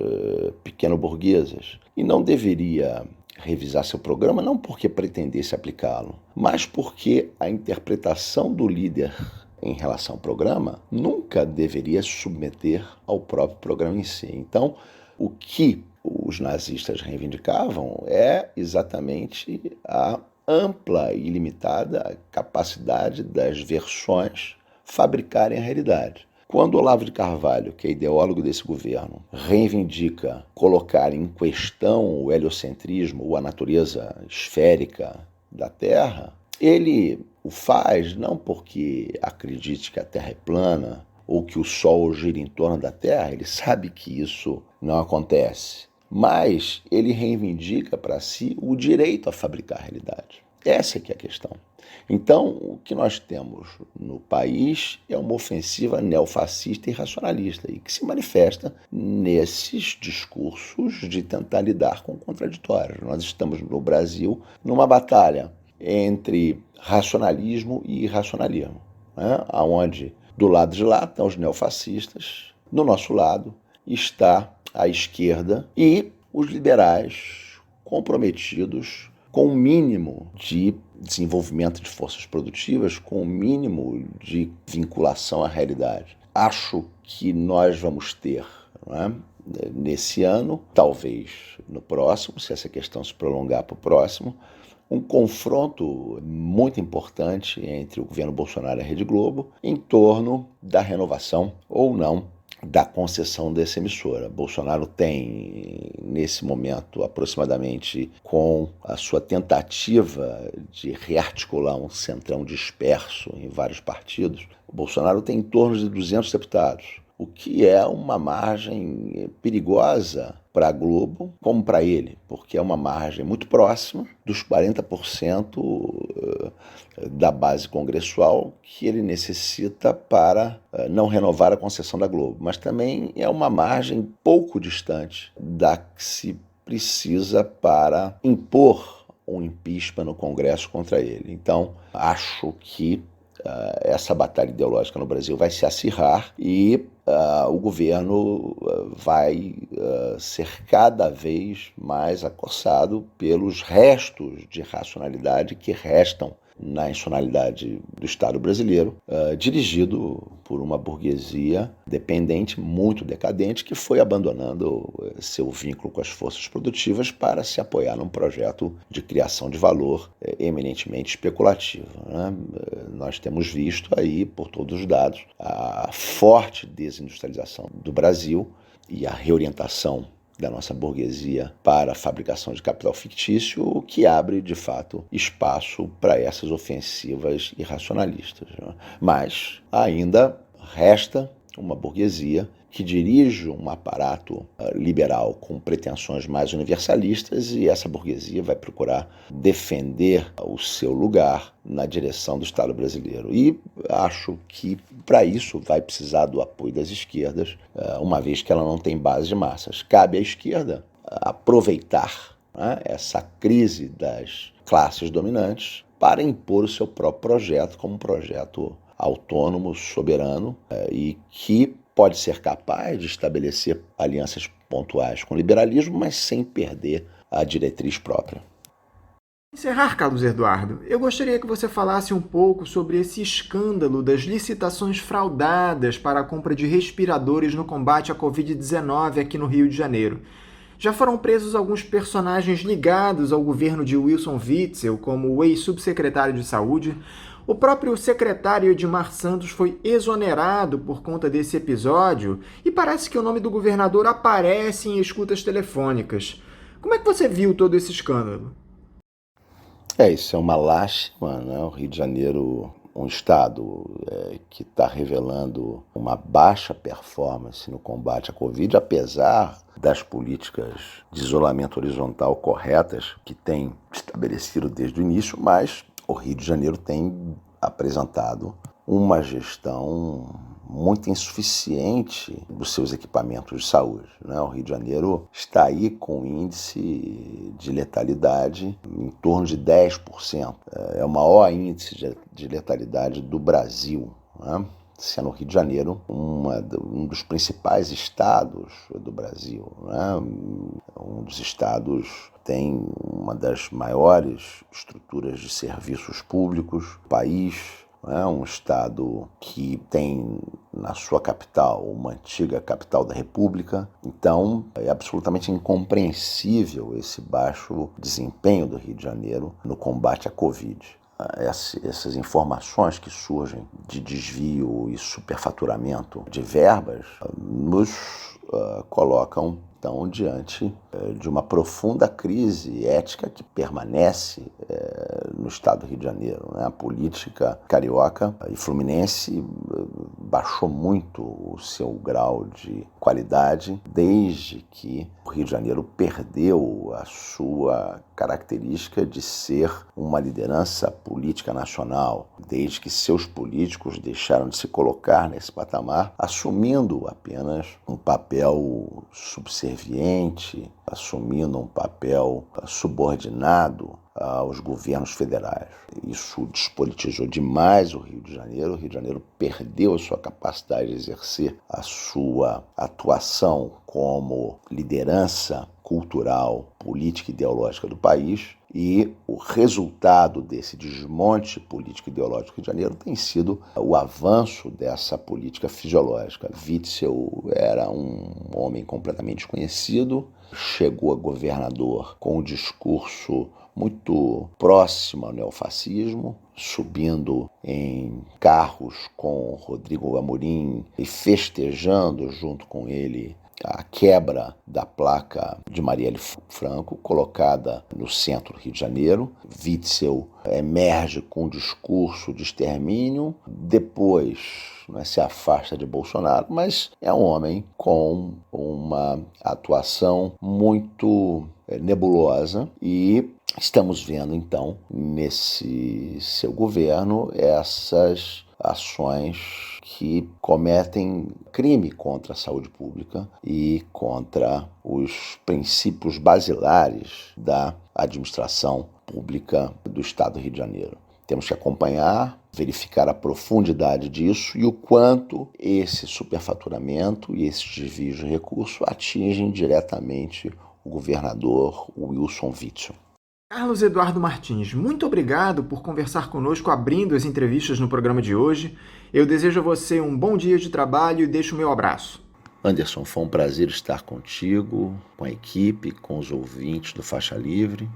pequeno-burguesas, e não deveria revisar seu programa não porque pretendesse aplicá-lo, mas porque a interpretação do líder em relação ao programa nunca deveria se submeter ao próprio programa em si. Então, o que os nazistas reivindicavam é exatamente a ampla e ilimitada capacidade das versões fabricarem a realidade. Quando Olavo de Carvalho, que é ideólogo desse governo, reivindica colocar em questão o heliocentrismo ou a natureza esférica da Terra, ele o faz não porque acredite que a Terra é plana ou que o Sol gira em torno da Terra, ele sabe que isso não acontece. Mas ele reivindica para si o direito a fabricar a realidade. Essa é que é a questão. Então, o que nós temos no país é uma ofensiva neofascista e racionalista, e que se manifesta nesses discursos de tentar lidar com o contraditório. Nós estamos no Brasil numa batalha entre racionalismo e irracionalismo, onde do lado de lá estão os neofascistas, do nosso lado está a esquerda e os liberais comprometidos com o mínimo de desenvolvimento de forças produtivas, com o mínimo de vinculação à realidade. Acho que nós vamos ter, nesse ano, talvez no próximo, se essa questão se prolongar para o próximo, um confronto muito importante entre o governo Bolsonaro e a Rede Globo em torno da renovação ou não da concessão dessa emissora. Bolsonaro tem, nesse momento, aproximadamente, com a sua tentativa de rearticular um centrão disperso em vários partidos, o Bolsonaro tem em torno de 200 deputados, o que é uma margem perigosa para a Globo, como para ele, porque é uma margem muito próxima dos 40% da base congressual que ele necessita para não renovar a concessão da Globo. Mas também é uma margem pouco distante da que se precisa para impor um impeachment no Congresso contra ele. Então, acho que essa batalha ideológica no Brasil vai se acirrar e o governo vai ser cada vez mais acossado pelos restos de racionalidade que restam na institucionalidade do Estado brasileiro, dirigido por uma burguesia dependente, muito decadente, que foi abandonando seu vínculo com as forças produtivas para se apoiar num projeto de criação de valor eminentemente especulativo. Nós temos visto aí, por todos os dados, a forte desindustrialização do Brasil e a reorientação da nossa burguesia para a fabricação de capital fictício, o que abre, de fato, espaço para essas ofensivas irracionalistas. Mas ainda resta uma burguesia que dirige um aparato liberal com pretensões mais universalistas, e essa burguesia vai procurar defender o seu lugar na direção do Estado brasileiro. E acho que para isso vai precisar do apoio das esquerdas, uma vez que ela não tem base de massas. Cabe à esquerda aproveitar, né, essa crise das classes dominantes para impor o seu próprio projeto como um projeto autônomo, soberano, e que pode ser capaz de estabelecer alianças pontuais com o liberalismo, mas sem perder a diretriz própria. Para encerrar, Carlos Eduardo, eu gostaria que você falasse um pouco sobre esse escândalo das licitações fraudadas para a compra de respiradores no combate à Covid-19 aqui no Rio de Janeiro. Já foram presos alguns personagens ligados ao governo de Wilson Witzel, como o ex-subsecretário de Saúde. O próprio secretário Edmar Santos foi exonerado por conta desse episódio e parece que o nome do governador aparece em escutas telefônicas. Como é que você viu todo esse escândalo? Isso é uma lástima, né? O Rio de Janeiro, um estado que está revelando uma baixa performance no combate à Covid, apesar das políticas de isolamento horizontal corretas que tem estabelecido desde o início, mas o Rio de Janeiro tem apresentado uma gestão muito insuficiente dos seus equipamentos de saúde, né? O Rio de Janeiro está aí com um índice de letalidade em torno de 10%. É o maior índice de letalidade do Brasil, né? Sendo o Rio de Janeiro um dos principais estados do Brasil, né? Um dos estados tem uma das maiores estruturas de serviços públicos do país, né? Um estado que tem na sua capital uma antiga capital da República. Então é absolutamente incompreensível esse baixo desempenho do Rio de Janeiro no combate à Covid. Essas informações que surgem de desvio e superfaturamento de verbas nos colocam, então, diante de uma profunda crise ética que permanece no estado do Rio de Janeiro, né? A política carioca e fluminense baixou muito o seu grau de qualidade desde que o Rio de Janeiro perdeu a sua característica de ser uma liderança política nacional, desde que seus políticos deixaram de se colocar nesse patamar, assumindo apenas um papel subserviente, assumindo um papel subordinado aos governos federais. Isso despolitizou demais o Rio de Janeiro. O Rio de Janeiro perdeu a sua capacidade de exercer a sua atuação como liderança cultural, política e ideológica do país, e o resultado desse desmonte político e ideológico do Rio de Janeiro tem sido o avanço dessa política fisiológica. Witzel era um homem completamente desconhecido, chegou a governador com um discurso muito próximo ao neofascismo, subindo em carros com Rodrigo Amorim e festejando junto com ele a quebra da placa de Marielle Franco, colocada no centro do Rio de Janeiro. Witzel emerge com um discurso de extermínio, depois se afasta de Bolsonaro, mas é um homem com uma atuação muito nebulosa, e estamos vendo então nesse seu governo essas ações que cometem crime contra a saúde pública e contra os princípios basilares da administração pública do Estado do Rio de Janeiro. Temos que acompanhar, verificar a profundidade disso e o quanto esse superfaturamento e esses desvios de recursos atingem diretamente o governador Wilson Witzel. Carlos Eduardo Martins, muito obrigado por conversar conosco abrindo as entrevistas no programa de hoje. Eu desejo a você um bom dia de trabalho e deixo o meu abraço. Anderson, foi um prazer estar contigo, com a equipe, com os ouvintes do Faixa Livre.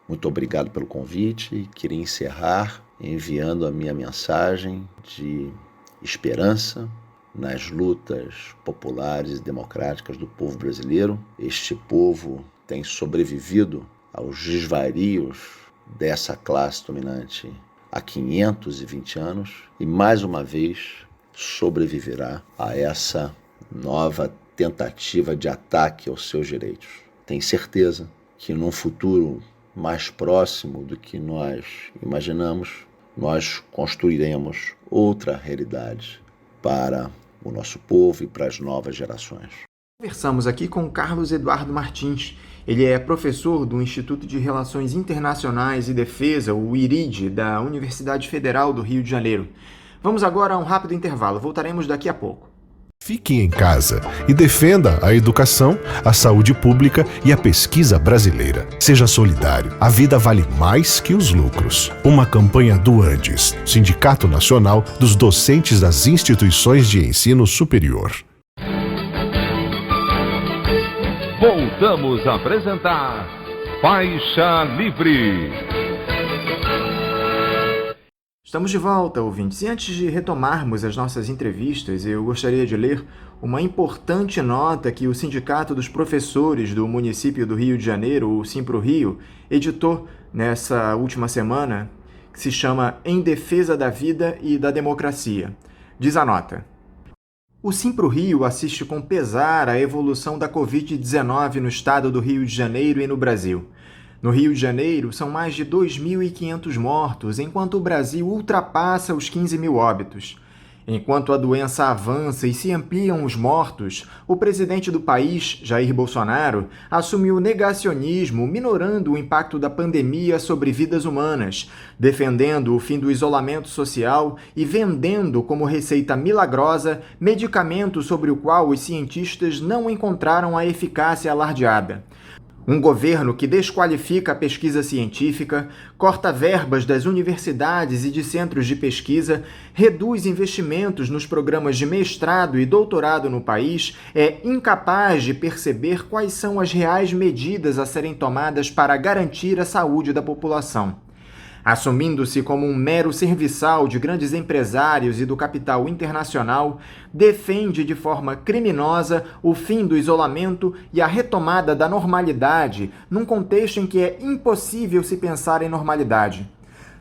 Muito obrigado pelo convite e queria encerrar enviando a minha mensagem de esperança nas lutas populares e democráticas do povo brasileiro. Este povo tem sobrevivido aos desvarios dessa classe dominante há 520 anos e, mais uma vez, sobreviverá a essa nova tentativa de ataque aos seus direitos. Tenho certeza que num futuro mais próximo do que nós imaginamos, nós construiremos outra realidade para o nosso povo e para as novas gerações. Conversamos aqui com Carlos Eduardo Martins. Ele é professor do Instituto de Relações Internacionais e Defesa, o IRID, da Universidade Federal do Rio de Janeiro. Vamos agora a um rápido intervalo. Voltaremos daqui a pouco. Fique em casa e defenda a educação, a saúde pública e a pesquisa brasileira. Seja solidário. A vida vale mais que os lucros. Uma campanha do Andes, Sindicato Nacional dos Docentes das Instituições de Ensino Superior. Voltamos a apresentar Faixa Livre. Estamos de volta, ouvintes. E antes de retomarmos as nossas entrevistas, eu gostaria de ler uma importante nota que o Sindicato dos Professores do município do Rio de Janeiro, o Simpro-Rio, editou nessa última semana, que se chama Em Defesa da Vida e da Democracia. Diz a nota: o Simpro-Rio assiste com pesar a evolução da Covid-19 no estado do Rio de Janeiro e no Brasil. No Rio de Janeiro, são mais de 2.500 mortos, enquanto o Brasil ultrapassa os 15 mil óbitos. Enquanto a doença avança e se ampliam os mortos, o presidente do país, Jair Bolsonaro, assumiu o negacionismo, minorando o impacto da pandemia sobre vidas humanas, defendendo o fim do isolamento social e vendendo como receita milagrosa medicamento sobre o qual os cientistas não encontraram a eficácia alardeada. Um governo que desqualifica a pesquisa científica, corta verbas das universidades e de centros de pesquisa, reduz investimentos nos programas de mestrado e doutorado no país, é incapaz de perceber quais são as reais medidas a serem tomadas para garantir a saúde da população. Assumindo-se como um mero serviçal de grandes empresários e do capital internacional, defende de forma criminosa o fim do isolamento e a retomada da normalidade, num contexto em que é impossível se pensar em normalidade.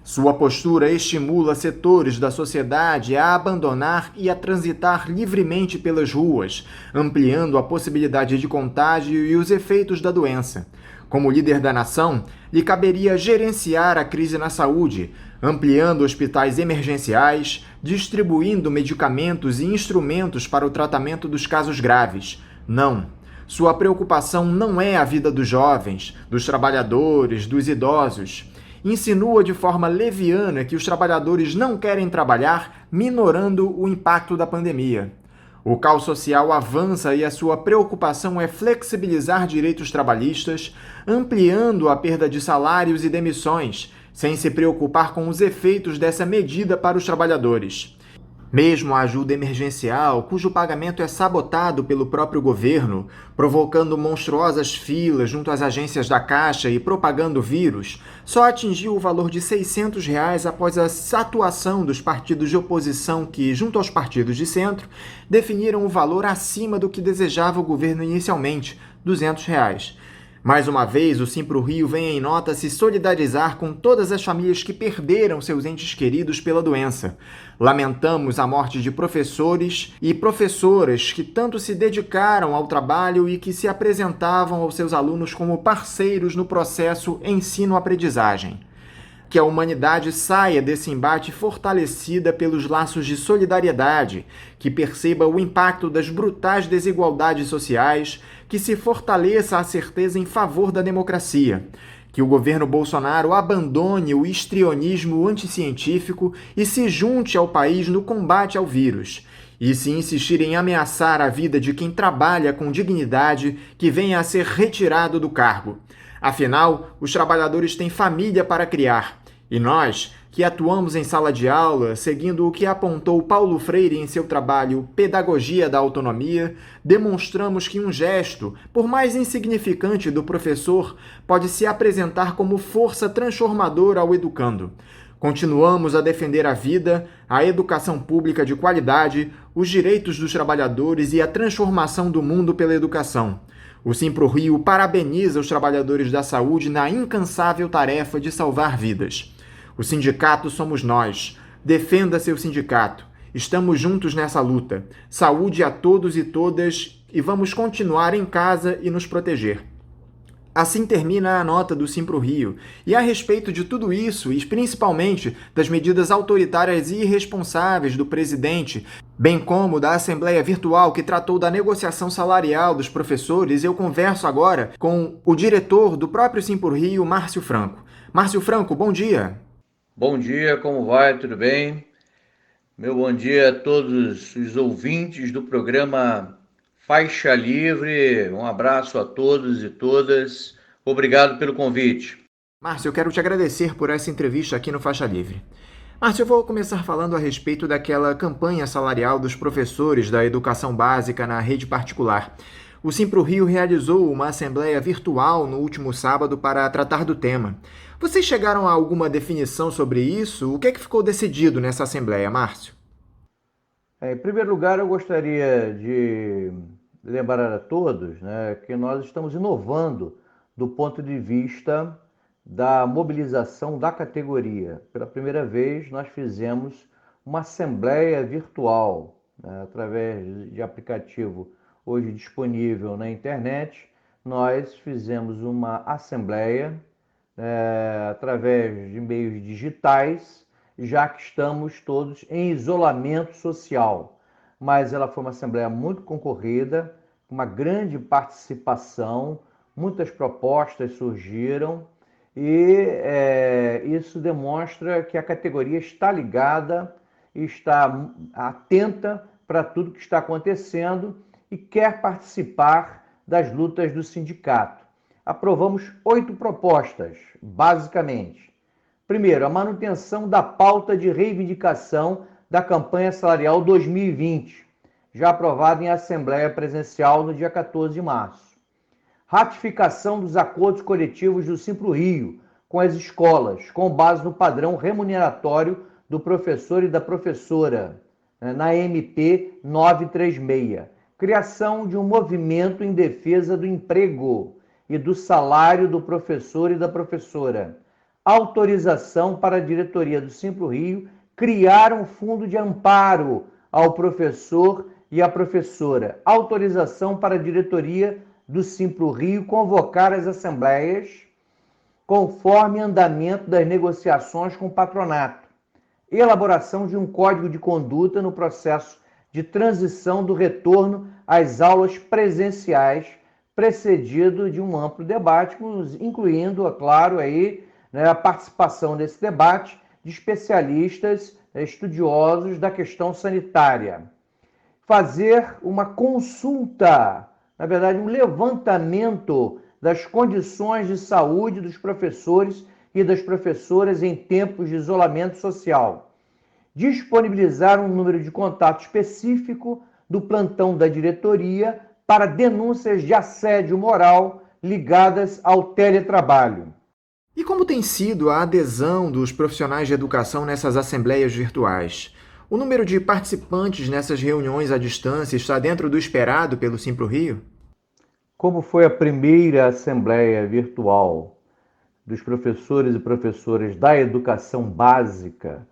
Sua postura estimula setores da sociedade a abandonar e a transitar livremente pelas ruas, ampliando a possibilidade de contágio e os efeitos da doença. Como líder da nação, lhe caberia gerenciar a crise na saúde, ampliando hospitais emergenciais, distribuindo medicamentos e instrumentos para o tratamento dos casos graves. Não. Sua preocupação não é a vida dos jovens, dos trabalhadores, dos idosos. Insinua de forma leviana que os trabalhadores não querem trabalhar, minorando o impacto da pandemia. O caos social avança e a sua preocupação é flexibilizar direitos trabalhistas, ampliando a perda de salários e demissões, sem se preocupar com os efeitos dessa medida para os trabalhadores. Mesmo a ajuda emergencial, cujo pagamento é sabotado pelo próprio governo, provocando monstruosas filas junto às agências da Caixa e propagando vírus, só atingiu o valor de R$ 600 após a atuação dos partidos de oposição que, junto aos partidos de centro, definiram o valor acima do que desejava o governo inicialmente, R$ 200. Mais uma vez, o Simpro-Rio vem em nota se solidarizar com todas as famílias que perderam seus entes queridos pela doença. Lamentamos a morte de professores e professoras que tanto se dedicaram ao trabalho e que se apresentavam aos seus alunos como parceiros no processo ensino-aprendizagem. Que a humanidade saia desse embate fortalecida pelos laços de solidariedade, que perceba o impacto das brutais desigualdades sociais, que se fortaleça a certeza em favor da democracia, que o governo Bolsonaro abandone o histrionismo anticientífico e se junte ao país no combate ao vírus, e se insistir em ameaçar a vida de quem trabalha com dignidade, que venha a ser retirado do cargo. Afinal, os trabalhadores têm família para criar. E nós, que atuamos em sala de aula, seguindo o que apontou Paulo Freire em seu trabalho Pedagogia da Autonomia, demonstramos que um gesto, por mais insignificante do professor, pode se apresentar como força transformadora ao educando. Continuamos a defender a vida, a educação pública de qualidade, os direitos dos trabalhadores e a transformação do mundo pela educação. O Simpro-Rio parabeniza os trabalhadores da saúde na incansável tarefa de salvar vidas. O sindicato somos nós. Defenda seu sindicato. Estamos juntos nessa luta. Saúde a todos e todas e vamos continuar em casa e nos proteger. Assim termina a nota do Simpro-Rio. E a respeito de tudo isso, e principalmente das medidas autoritárias e irresponsáveis do presidente, bem como da Assembleia Virtual que tratou da negociação salarial dos professores, eu converso agora com o diretor do próprio Simpro-Rio, Márcio Franco. Márcio Franco, bom dia. Bom dia, como vai? Tudo bem? Meu bom dia a todos os ouvintes do programa Faixa Livre. Um abraço a todos e todas. Obrigado pelo convite. Márcio, eu quero te agradecer por essa entrevista aqui no Faixa Livre. Márcio, eu vou começar falando a respeito daquela campanha salarial dos professores da educação básica na rede particular. O Simpro-Rio realizou uma assembleia virtual no último sábado para tratar do tema. Vocês chegaram a alguma definição sobre isso? O que é que ficou decidido nessa assembleia, Márcio? Em primeiro lugar, eu gostaria de lembrar a todos, que nós estamos inovando do ponto de vista da mobilização da categoria. Pela primeira vez, nós fizemos uma assembleia virtual, através de aplicativo hoje disponível na internet. Nós fizemos uma assembleia através de meios digitais, já que estamos todos em isolamento social. Mas ela foi uma assembleia muito concorrida, com uma grande participação, muitas propostas surgiram e isso demonstra que a categoria está ligada, está atenta para tudo que está acontecendo e quer participar das lutas do sindicato. Aprovamos 8 propostas, basicamente. Primeiro, a manutenção da pauta de reivindicação da campanha salarial 2020, já aprovada em assembleia presencial no dia 14 de março. Ratificação dos acordos coletivos do Simpro-Rio com as escolas, com base no padrão remuneratório do professor e da professora, na MP 936. Criação de um movimento em defesa do emprego e do salário do professor e da professora. Autorização para a diretoria do Simpro-Rio criar um fundo de amparo ao professor e à professora. Autorização para a diretoria do Simpro-Rio convocar as assembleias conforme andamento das negociações com o patronato. Elaboração de um código de conduta no processo de transição do retorno às aulas presenciais, precedido de um amplo debate, incluindo, é claro, a participação nesse debate de especialistas, estudiosos da questão sanitária. Fazer uma consulta, na verdade, um levantamento das condições de saúde dos professores e das professoras em tempos de isolamento social. Disponibilizar um número de contato específico do plantão da diretoria para denúncias de assédio moral ligadas ao teletrabalho. E como tem sido a adesão dos profissionais de educação nessas assembleias virtuais? O número de participantes nessas reuniões à distância está dentro do esperado pelo Simpro-Rio? Como foi a primeira assembleia virtual dos professores e professoras da educação básica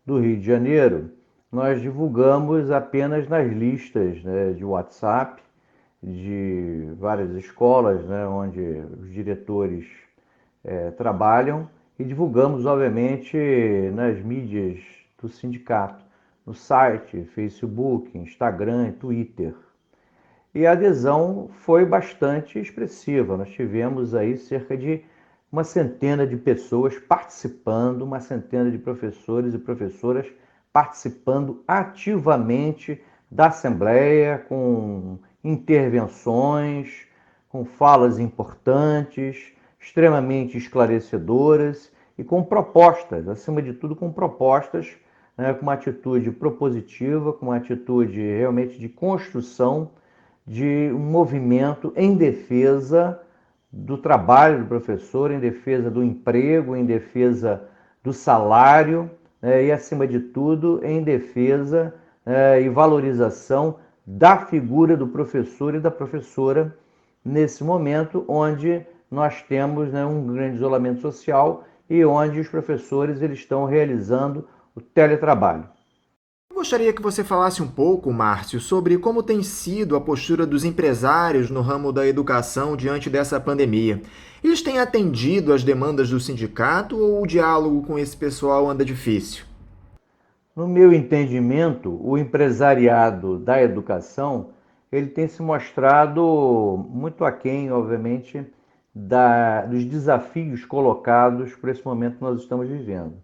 do Rio de Janeiro, nós divulgamos apenas nas listas de WhatsApp de várias escolas, onde os diretores trabalham, e divulgamos, obviamente, nas mídias do sindicato, no site, Facebook, Instagram e Twitter. E a adesão foi bastante expressiva. Nós tivemos aí cerca de uma centena de pessoas participando, uma centena de professores e professoras participando ativamente da Assembleia, com intervenções, com falas importantes, extremamente esclarecedoras e com propostas, acima de tudo com propostas, com uma atitude propositiva, com uma atitude realmente de construção de um movimento em defesa do trabalho do professor, em defesa do emprego, em defesa do salário, e, acima de tudo, em defesa e valorização da figura do professor e da professora nesse momento onde nós temos, um grande isolamento social e onde os professores eles estão realizando o teletrabalho. Gostaria que você falasse um pouco, Márcio, sobre como tem sido a postura dos empresários no ramo da educação diante dessa pandemia. Eles têm atendido às demandas do sindicato ou o diálogo com esse pessoal anda difícil? No meu entendimento, o empresariado da educação ele tem se mostrado muito aquém, obviamente, dos desafios colocados por esse momento que nós estamos vivendo.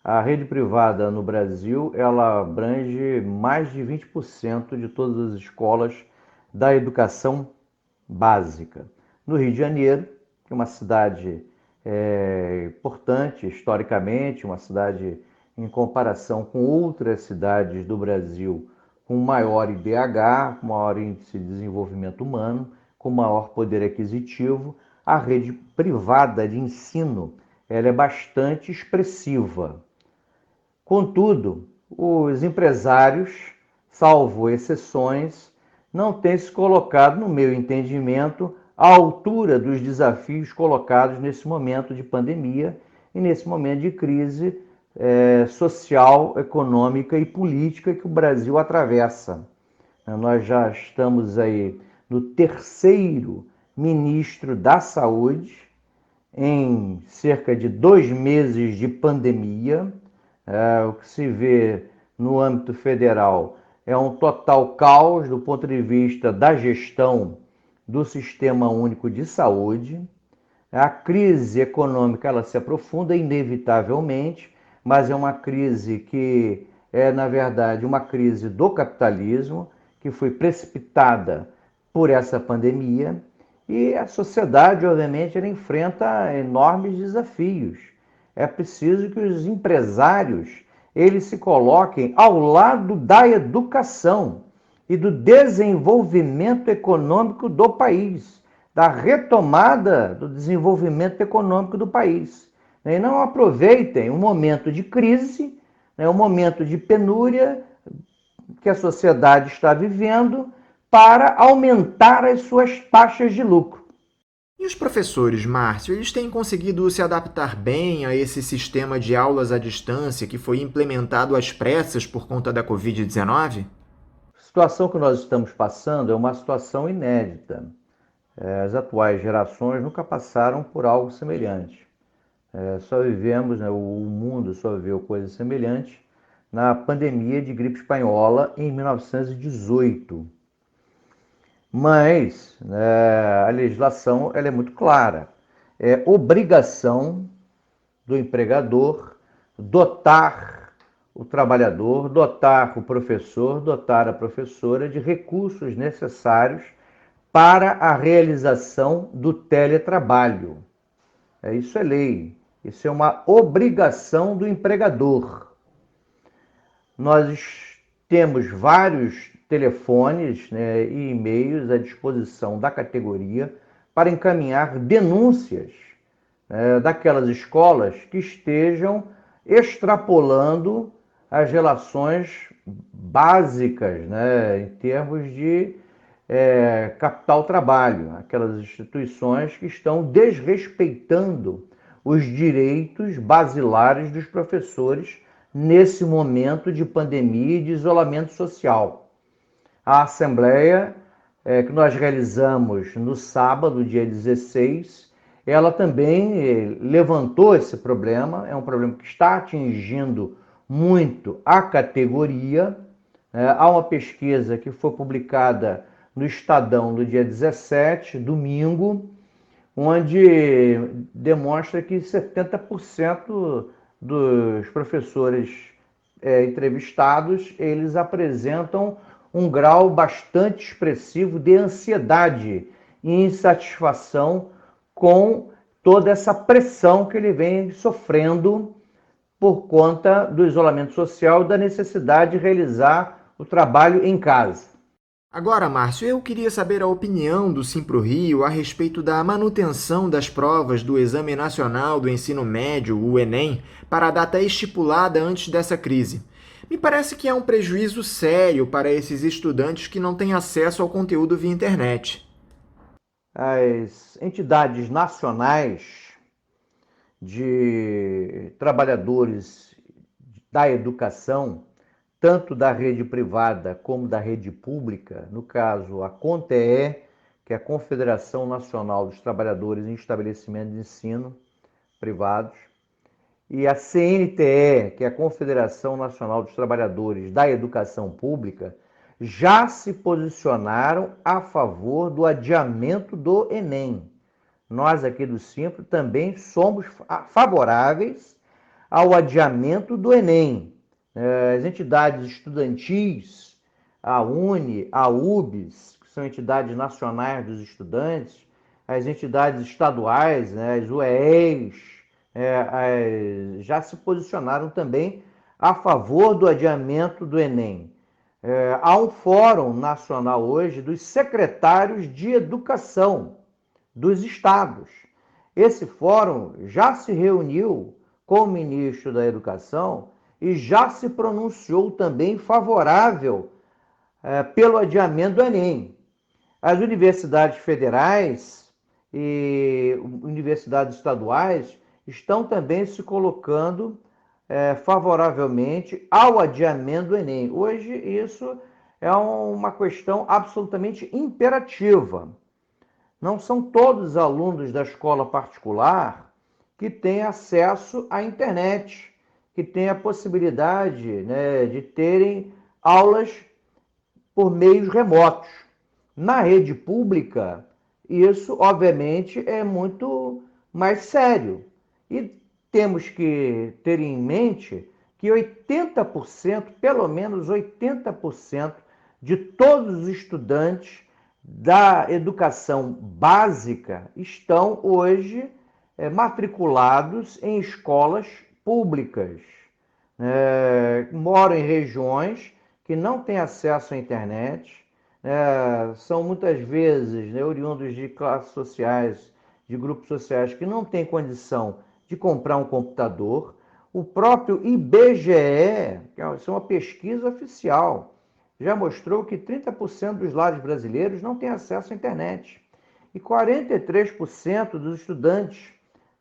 A rede privada no Brasil, ela abrange mais de 20% de todas as escolas da educação básica. No Rio de Janeiro, que é uma cidade importante historicamente, uma cidade em comparação com outras cidades do Brasil com maior IDH, com maior índice de desenvolvimento humano, com maior poder aquisitivo, a rede privada de ensino ela é bastante expressiva. Contudo, os empresários, salvo exceções, não têm se colocado, no meu entendimento, à altura dos desafios colocados nesse momento de pandemia e nesse momento de crise social, econômica e política que o Brasil atravessa. Nós já estamos aí no terceiro ministro da Saúde, em cerca de 2 meses de pandemia. O que se vê no âmbito federal é um total caos do ponto de vista da gestão do Sistema Único de Saúde. A crise econômica ela se aprofunda inevitavelmente, mas é uma crise que é, na verdade, uma crise do capitalismo, que foi precipitada por essa pandemia, e a sociedade, obviamente, ela enfrenta enormes desafios. É preciso que os empresários eles se coloquem ao lado da educação e do desenvolvimento econômico do país, da retomada do desenvolvimento econômico do país. E não aproveitem um momento de crise, um momento de penúria que a sociedade está vivendo para aumentar as suas taxas de lucro. E os professores, Márcio, eles têm conseguido se adaptar bem a esse sistema de aulas à distância que foi implementado às pressas por conta da Covid-19? A situação que nós estamos passando é uma situação inédita. As atuais gerações nunca passaram por algo semelhante. Só vivemos, o mundo só viveu coisas semelhantes na pandemia de gripe espanhola em 1918. Mas a legislação ela é muito clara. É obrigação do empregador dotar o trabalhador, dotar o professor, dotar a professora de recursos necessários para a realização do teletrabalho. Isso é lei, isso é uma obrigação do empregador. Nós temos vários telefones e e-mails à disposição da categoria para encaminhar denúncias daquelas escolas que estejam extrapolando as relações básicas em termos de capital-trabalho, aquelas instituições que estão desrespeitando os direitos basilares dos professores nesse momento de pandemia e de isolamento social. A assembleia que nós realizamos no sábado, dia 16, ela também levantou esse problema, é um problema que está atingindo muito a categoria. Há uma pesquisa que foi publicada no Estadão no dia 17, domingo, onde demonstra que 70% dos professores entrevistados, eles apresentam um grau bastante expressivo de ansiedade e insatisfação com toda essa pressão que ele vem sofrendo por conta do isolamento social e da necessidade de realizar o trabalho em casa. Agora, Márcio, eu queria saber a opinião do Simpro-Rio a respeito da manutenção das provas do Exame Nacional do Ensino Médio, o Enem, para a data estipulada antes dessa crise. Me parece que é um prejuízo sério para esses estudantes que não têm acesso ao conteúdo via internet. As entidades nacionais de trabalhadores da educação, tanto da rede privada como da rede pública, no caso a CONTEE, que é a Confederação Nacional dos Trabalhadores em Estabelecimentos de Ensino Privados, e a CNTE, que é a Confederação Nacional dos Trabalhadores da Educação Pública, já se posicionaram a favor do adiamento do Enem. Nós aqui do Simpro também somos favoráveis ao adiamento do Enem. As entidades estudantis, a UNE, a UBS, que são entidades nacionais dos estudantes, as entidades estaduais, as UEEs, já se posicionaram também a favor do adiamento do Enem. Há um fórum nacional hoje dos secretários de educação dos estados. Esse fórum já se reuniu com o ministro da Educação e já se pronunciou também favorável pelo adiamento do Enem. As universidades federais e universidades estaduais estão também se colocando favoravelmente ao adiamento do Enem. Hoje isso é uma questão absolutamente imperativa. Não são todos os alunos da escola particular que têm acesso à internet, que têm a possibilidade, de terem aulas por meios remotos. Na rede pública, isso, obviamente, é muito mais sério. E temos que ter em mente que 80%, pelo menos 80% de todos os estudantes da educação básica estão hoje matriculados em escolas públicas. Moram em regiões que não têm acesso à internet, são muitas vezes oriundos de classes sociais, de grupos sociais que não têm condição de comprar um computador. O próprio IBGE, que é uma pesquisa oficial, já mostrou que 30% dos lares brasileiros não têm acesso à internet. E 43% dos estudantes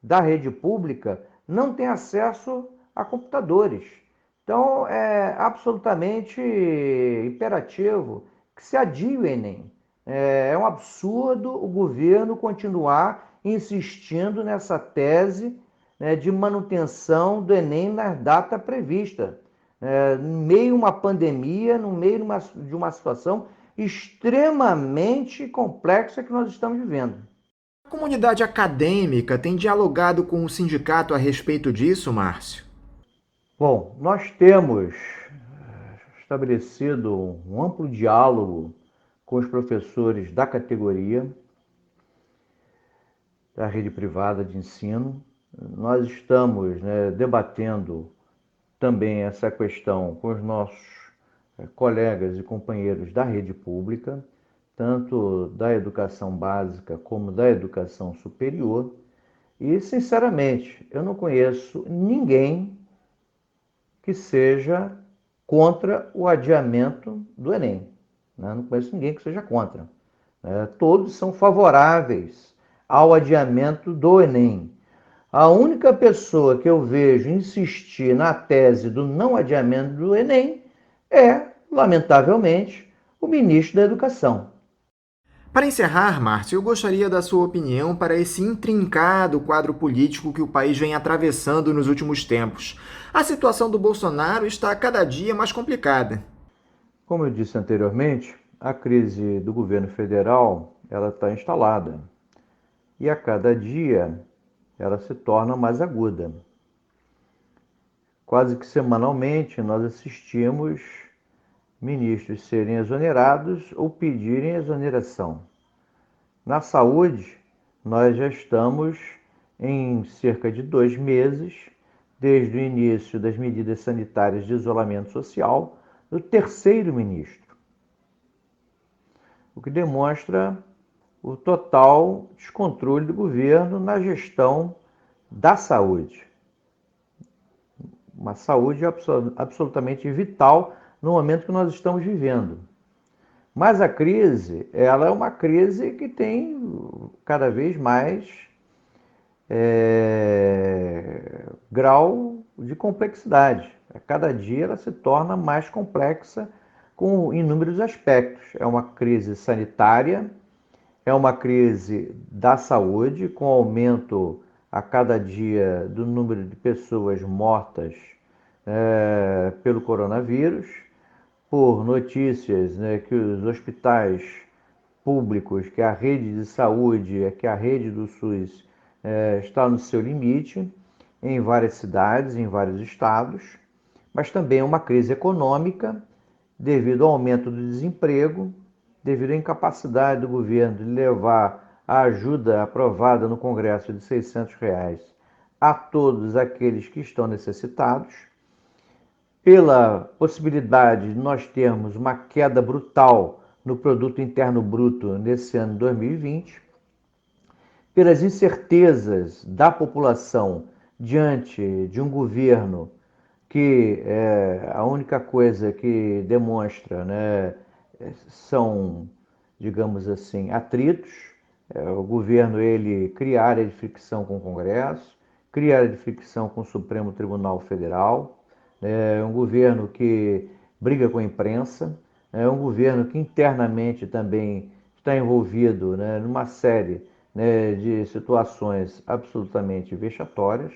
da rede pública não têm acesso a computadores. Então, é absolutamente imperativo que se adie o Enem. É um absurdo o governo continuar insistindo nessa tese de manutenção do Enem na data prevista. No meio de uma pandemia, no meio de uma situação extremamente complexa que nós estamos vivendo. A comunidade acadêmica tem dialogado com o sindicato a respeito disso, Márcio? Bom, nós temos estabelecido um amplo diálogo com os professores da categoria da rede privada de ensino. Nós estamos debatendo também essa questão com os nossos colegas e companheiros da rede pública, tanto da educação básica como da educação superior. E, sinceramente, eu não conheço ninguém que seja contra o adiamento do Enem. Não conheço ninguém que seja contra. Todos são favoráveis ao adiamento do Enem. A única pessoa que eu vejo insistir na tese do não adiamento do Enem é, lamentavelmente, o ministro da Educação. Para encerrar, Márcio, eu gostaria da sua opinião para esse intrincado quadro político que o país vem atravessando nos últimos tempos. A situação do Bolsonaro está cada dia mais complicada. Como eu disse anteriormente, a crise do governo federal ela está instalada e a cada dia ela se torna mais aguda. Quase que semanalmente nós assistimos ministros serem exonerados ou pedirem exoneração. Na saúde, nós já estamos em cerca de 2 meses, desde o início das medidas sanitárias de isolamento social, do terceiro ministro. o que demonstra o total descontrole do governo na gestão da saúde. Uma saúde absolutamente vital no momento que nós estamos vivendo. Mas a crise, ela é uma crise que tem cada vez mais grau de complexidade. A cada dia ela se torna mais complexa com inúmeros aspectos. É uma crise sanitária, é uma crise da saúde, com aumento a cada dia do número de pessoas mortas pelo coronavírus, por notícias, né, que os hospitais públicos, que a rede de saúde, que a rede do SUS está no seu limite, em várias cidades, em vários estados, mas também uma crise econômica, devido ao aumento do desemprego, devido à incapacidade do governo de levar a ajuda aprovada no Congresso de R$600 a todos aqueles que estão necessitados, pela possibilidade de nós termos uma queda brutal no Produto Interno Bruto nesse ano 2020, pelas incertezas da população diante de um governo que a única coisa que demonstra, né, são, digamos assim, atritos. O governo ele cria área de fricção com o Congresso, cria área de fricção com o Supremo Tribunal Federal, é um governo que briga com a imprensa, é um governo que internamente também está envolvido, né, numa série, né, de situações absolutamente vexatórias,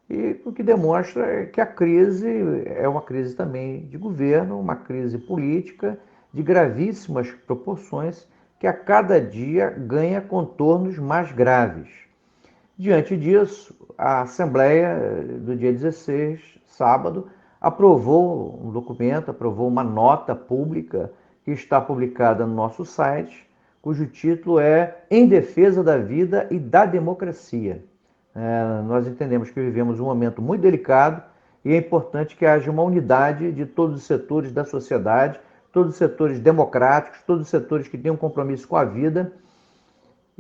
e o que demonstra que a crise é uma crise também de governo, uma crise política de gravíssimas proporções, que a cada dia ganha contornos mais graves. Diante disso, a Assembleia, do dia 16, sábado, aprovou um documento, aprovou uma nota pública que está publicada no nosso site, cujo título é Em Defesa da Vida e da Democracia. Nós entendemos que vivemos um momento muito delicado e é importante que haja uma unidade de todos os setores da sociedade, todos os setores democráticos, todos os setores que têm um compromisso com a vida,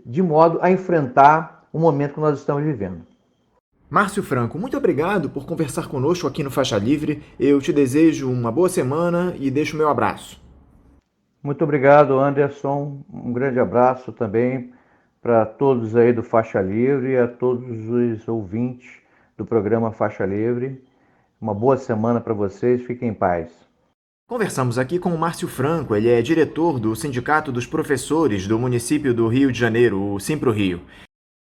de modo a enfrentar o momento que nós estamos vivendo. Márcio Franco, muito obrigado por conversar conosco aqui no Faixa Livre. Eu te desejo uma boa semana e deixo o meu abraço. Muito obrigado, Anderson. Um grande abraço também para todos aí do Faixa Livre e a todos os ouvintes do programa Faixa Livre. Uma boa semana para vocês, fiquem em paz. Conversamos aqui com o Márcio Franco, ele é diretor do Sindicato dos Professores do município do Rio de Janeiro, o Simpro-Rio.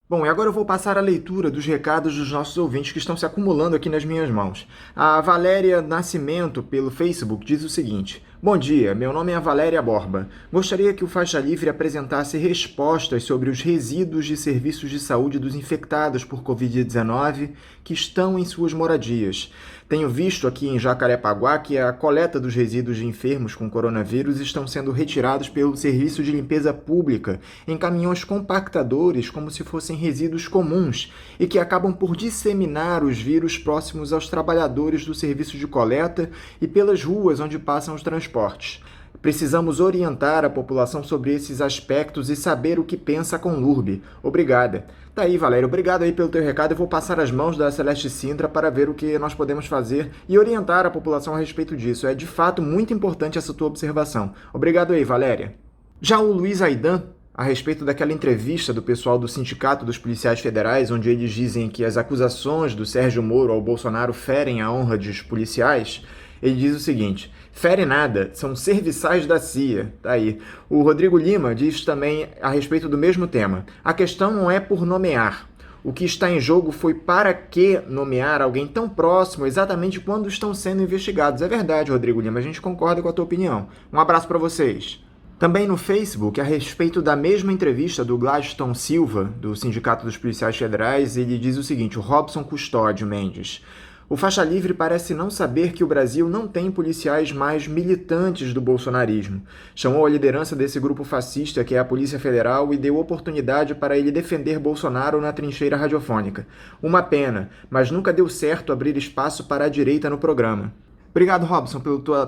Bom, e agora eu vou passar a leitura dos recados dos nossos ouvintes que estão se acumulando aqui nas minhas mãos. A Valéria Nascimento, pelo Facebook, diz o seguinte: Bom dia, meu nome é Valéria Borba. Gostaria que o Faixa Livre apresentasse respostas sobre os resíduos de serviços de saúde dos infectados por Covid-19 que estão em suas moradias. Tenho visto aqui em Jacarepaguá que a coleta dos resíduos de enfermos com coronavírus estão sendo retirados pelo Serviço de Limpeza Pública em caminhões compactadores como se fossem resíduos comuns e que acabam por disseminar os vírus próximos aos trabalhadores do serviço de coleta e pelas ruas onde passam os transportes. Precisamos orientar a população sobre esses aspectos e saber o que pensa a Conlurb. Obrigada. Tá aí, Valéria. Obrigado aí pelo teu recado. Eu vou passar as mãos da Celeste Sintra para ver o que nós podemos fazer e orientar a população a respeito disso. É de fato muito importante essa tua observação. Obrigado aí, Valéria. Já o Luiz Aidan, a respeito daquela entrevista do pessoal do Sindicato dos Policiais Federais, onde eles dizem que as acusações do Sérgio Moro ao Bolsonaro ferem a honra dos policiais, ele diz o seguinte: fere nada, são serviçais da CIA. Tá aí. O Rodrigo Lima diz também a respeito do mesmo tema: a questão não é por nomear. O que está em jogo foi para que nomear alguém tão próximo exatamente quando estão sendo investigados. É verdade, Rodrigo Lima, a gente concorda com a tua opinião. Um abraço para vocês. Também no Facebook, a respeito da mesma entrevista do Gladstone Silva, do Sindicato dos Policiais Federais, ele diz o seguinte: o Robson Custódio Mendes: o Faixa Livre parece não saber que o Brasil não tem policiais mais militantes do bolsonarismo. Chamou a liderança desse grupo fascista, que é a Polícia Federal, e deu oportunidade para ele defender Bolsonaro na trincheira radiofônica. Uma pena, mas nunca deu certo abrir espaço para a direita no programa. Obrigado, Robson,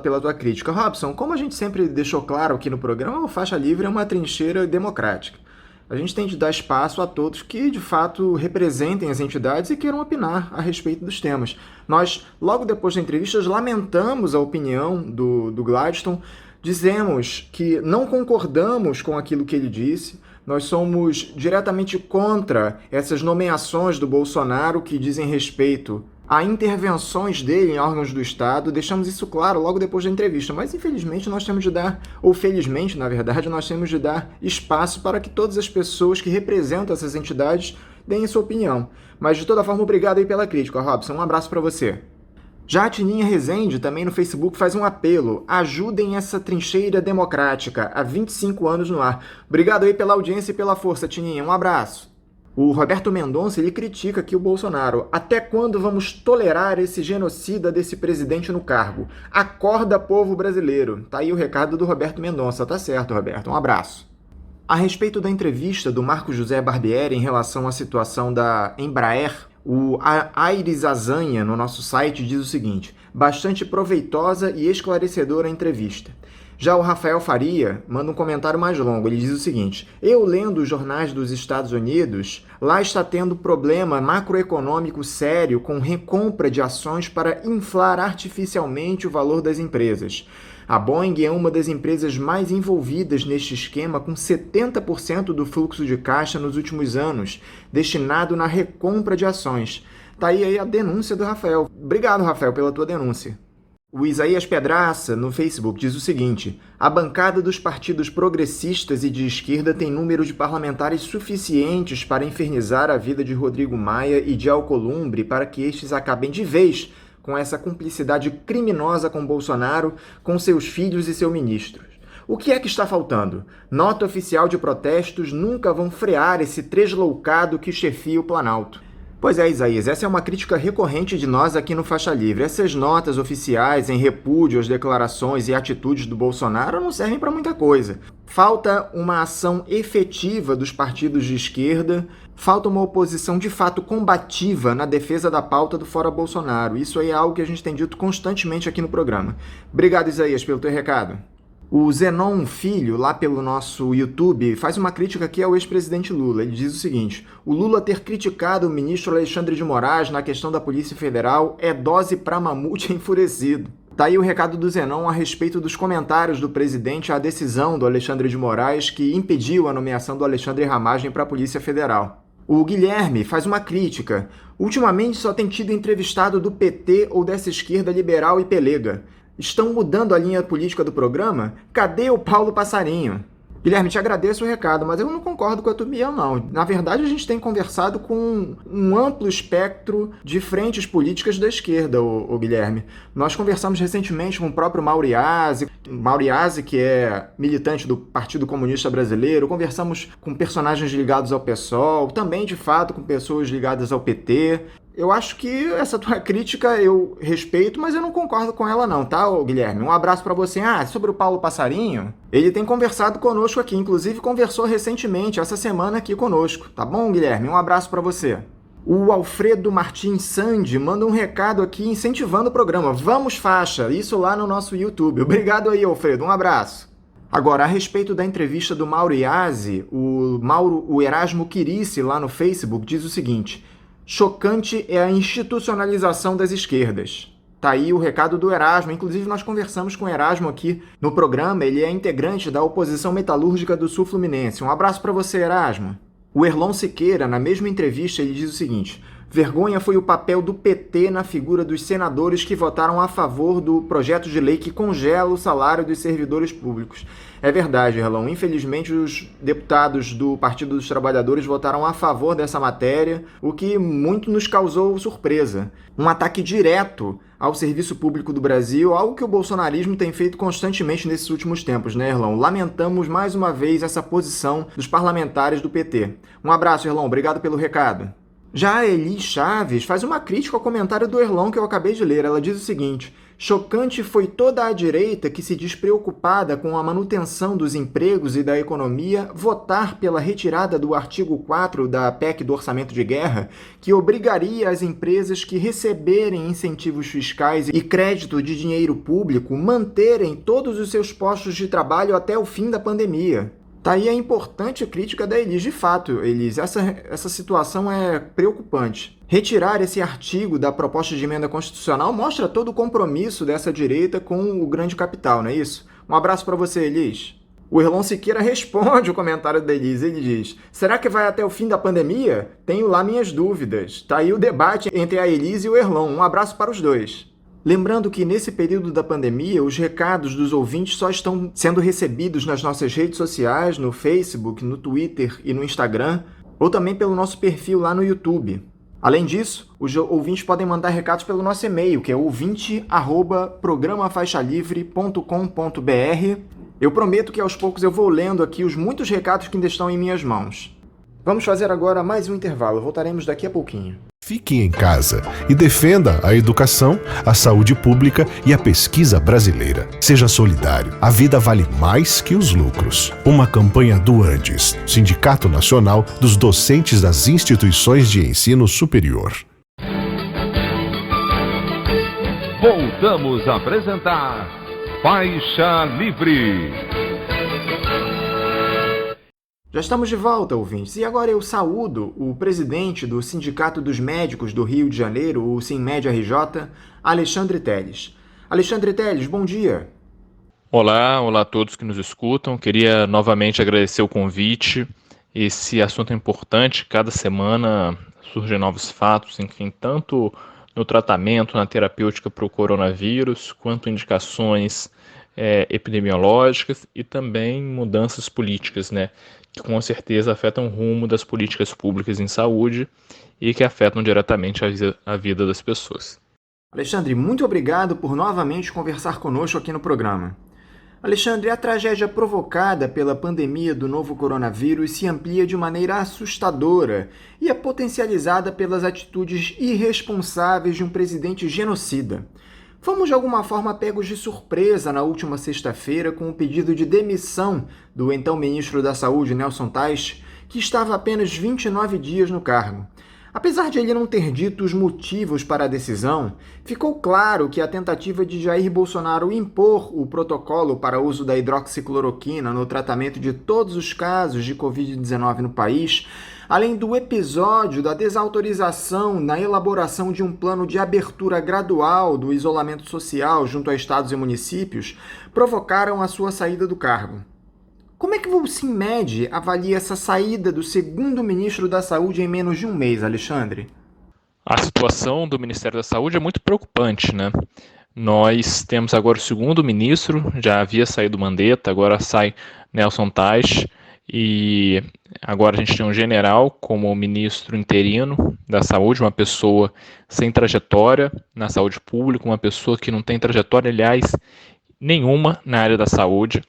pela tua crítica. Robson, como a gente sempre deixou claro aqui no programa, o Faixa Livre é uma trincheira democrática. A gente tem de dar espaço a todos que, de fato, representem as entidades e queiram opinar a respeito dos temas. Nós, logo depois da entrevista, lamentamos a opinião do Gladstone, dizemos que não concordamos com aquilo que ele disse, nós somos diretamente contra essas nomeações do Bolsonaro que dizem respeito a intervenções dele em órgãos do Estado. Deixamos isso claro logo depois da entrevista, mas infelizmente nós temos de dar, ou felizmente, na verdade, nós temos de dar espaço para que todas as pessoas que representam essas entidades deem sua opinião. Mas, de toda forma, obrigado aí pela crítica, Robson. Um abraço para você. Já a Tininha Rezende, também no Facebook, faz um apelo. Ajudem essa trincheira democrática, há 25 anos no ar. Obrigado aí pela audiência e pela força, Tininha. Um abraço. O Roberto Mendonça, ele critica aqui o Bolsonaro. Até quando vamos tolerar esse genocida desse presidente no cargo? Acorda, povo brasileiro. Tá aí o recado do Roberto Mendonça. Tá certo, Roberto. Um abraço. A respeito da entrevista do Marco José Barbieri em relação à situação da Embraer, o Aires Azanha, no nosso site, diz o seguinte: bastante proveitosa e esclarecedora a entrevista. Já o Rafael Faria manda um comentário mais longo. Ele diz o seguinte: eu lendo os jornais dos Estados Unidos, lá está tendo problema macroeconômico sério com recompra de ações para inflar artificialmente o valor das empresas. A Boeing é uma das empresas mais envolvidas neste esquema, com 70% do fluxo de caixa nos últimos anos destinado na recompra de ações. Tá aí a denúncia do Rafael. Obrigado, Rafael, pela tua denúncia. O Isaías Pedraça, no Facebook, diz o seguinte: a bancada dos partidos progressistas e de esquerda tem número de parlamentares suficientes para infernizar a vida de Rodrigo Maia e de Alcolumbre para que estes acabem de vez com essa cumplicidade criminosa com Bolsonaro, com seus filhos e seus ministros. O que é que está faltando? Nota oficial de protestos nunca vão frear esse tresloucado que chefia o Planalto. Pois é, Isaías, essa é uma crítica recorrente de nós aqui no Faixa Livre. Essas notas oficiais em repúdio às declarações e atitudes do Bolsonaro não servem para muita coisa. Falta uma ação efetiva dos partidos de esquerda, falta uma oposição de fato combativa na defesa da pauta do Fora Bolsonaro. Isso aí é algo que a gente tem dito constantemente aqui no programa. Obrigado, Isaías, pelo teu recado. O Zenon Filho, lá pelo nosso YouTube, faz uma crítica aqui ao ex-presidente Lula. Ele diz o seguinte: o Lula ter criticado o ministro Alexandre de Moraes na questão da Polícia Federal é dose para mamute enfurecido. Tá aí o recado do Zenon a respeito dos comentários do presidente à decisão do Alexandre de Moraes que impediu a nomeação do Alexandre Ramagem para a Polícia Federal. O Guilherme faz uma crítica. Ultimamente só tem tido entrevistado do PT ou dessa esquerda liberal e pelega. Estão mudando a linha política do programa? Cadê o Paulo Passarinho? Guilherme, te agradeço o recado, mas eu não concordo com a tua opinião, não. Na verdade, a gente tem conversado com um amplo espectro de frentes políticas da esquerda, ô Guilherme. Nós conversamos recentemente com o próprio Mauro Iasi, que é militante do Partido Comunista Brasileiro, conversamos com personagens ligados ao PSOL, também, de fato, com pessoas ligadas ao PT. Eu acho que essa tua crítica eu respeito, mas eu não concordo com ela não, tá, Guilherme? Um abraço pra você. Sobre o Paulo Passarinho, ele tem conversado conosco aqui, inclusive conversou recentemente, essa semana aqui conosco. Tá bom, Guilherme? Um abraço pra você. O Alfredo Martins Sandi manda um recado aqui incentivando o programa. Vamos, faixa! Isso lá no nosso YouTube. Obrigado aí, Alfredo. Um abraço. Agora, a respeito da entrevista do Mauro Iasi, o Erasmo Quirice, lá no Facebook, diz o seguinte: chocante é a institucionalização das esquerdas. Tá aí o recado do Erasmo. Inclusive, nós conversamos com o Erasmo aqui no programa. Ele é integrante da oposição metalúrgica do Sul Fluminense. Um abraço para você, Erasmo. O Erlon Siqueira, na mesma entrevista, ele diz o seguinte: vergonha foi o papel do PT na figura dos senadores que votaram a favor do projeto de lei que congela o salário dos servidores públicos. É verdade, Erlon. Infelizmente, os deputados do Partido dos Trabalhadores votaram a favor dessa matéria, o que muito nos causou surpresa. Um ataque direto ao serviço público do Brasil, algo que o bolsonarismo tem feito constantemente nesses últimos tempos, né, Erlon? Lamentamos mais uma vez essa posição dos parlamentares do PT. Um abraço, Erlon. Obrigado pelo recado. Já a Eli Chaves faz uma crítica ao comentário do Erlon que eu acabei de ler. Ela diz o seguinte: Chocante foi toda a direita que se diz preocupada com a manutenção dos empregos e da economia votar pela retirada do artigo 4 da PEC do Orçamento de Guerra, que obrigaria as empresas que receberem incentivos fiscais e crédito de dinheiro público manterem todos os seus postos de trabalho até o fim da pandemia. Tá aí a importante crítica da Elis. De fato, Elis, essa situação é preocupante. Retirar esse artigo da proposta de emenda constitucional mostra todo o compromisso dessa direita com o grande capital, não é isso? Um abraço para você, Elis. O Erlon Siqueira responde o comentário da Elis. Ele diz: será que vai até o fim da pandemia? Tenho lá minhas dúvidas. Tá aí o debate entre a Elis e o Erlon. Um abraço para os dois. Lembrando que nesse período da pandemia, os recados dos ouvintes só estão sendo recebidos nas nossas redes sociais, no Facebook, no Twitter e no Instagram, ou também pelo nosso perfil lá no YouTube. Além disso, os ouvintes podem mandar recados pelo nosso e-mail, que é ouvinte@programafaixalivre.com.br. Eu prometo que aos poucos eu vou lendo aqui os muitos recados que ainda estão em minhas mãos. Vamos fazer agora mais um intervalo, voltaremos daqui a pouquinho. Fique em casa e defenda a educação, a saúde pública e a pesquisa brasileira. Seja solidário. A vida vale mais que os lucros. Uma campanha do Andes, Sindicato Nacional dos Docentes das Instituições de Ensino Superior. Voltamos a apresentar Faixa Livre. Já estamos de volta, ouvintes, e agora eu saúdo o presidente do Sindicato dos Médicos do Rio de Janeiro, o SINMED-RJ, Alexandre Telles. Alexandre Telles, bom dia. Olá a todos que nos escutam. Queria novamente agradecer o convite. Esse assunto é importante, cada semana surgem novos fatos, enfim, tanto no tratamento, na terapêutica para o coronavírus, quanto indicações epidemiológicas e também mudanças políticas, né, que com certeza afetam o rumo das políticas públicas em saúde e que afetam diretamente a vida das pessoas. Alexandre, muito obrigado por novamente conversar conosco aqui no programa. Alexandre, a tragédia provocada pela pandemia do novo coronavírus se amplia de maneira assustadora e é potencializada pelas atitudes irresponsáveis de um presidente genocida. Fomos de alguma forma pegos de surpresa na última sexta-feira com o pedido de demissão do então ministro da Saúde, Nelson Teich, que estava apenas 29 dias no cargo. Apesar de ele não ter dito os motivos para a decisão, ficou claro que a tentativa de Jair Bolsonaro impor o protocolo para uso da hidroxicloroquina no tratamento de todos os casos de Covid-19 no país, além do episódio da desautorização na elaboração de um plano de abertura gradual do isolamento social junto a estados e municípios, provocaram a sua saída do cargo. Como é que o SINMED avalia essa saída do segundo ministro da Saúde em menos de um mês, Alexandre? A situação do Ministério da Saúde é muito preocupante, né? Nós temos agora o segundo ministro, já havia saído Mandetta, agora sai Nelson Teich, e agora a gente tem um general como ministro interino da saúde, uma pessoa sem trajetória na saúde pública, uma pessoa que não tem trajetória, aliás, nenhuma na área da saúde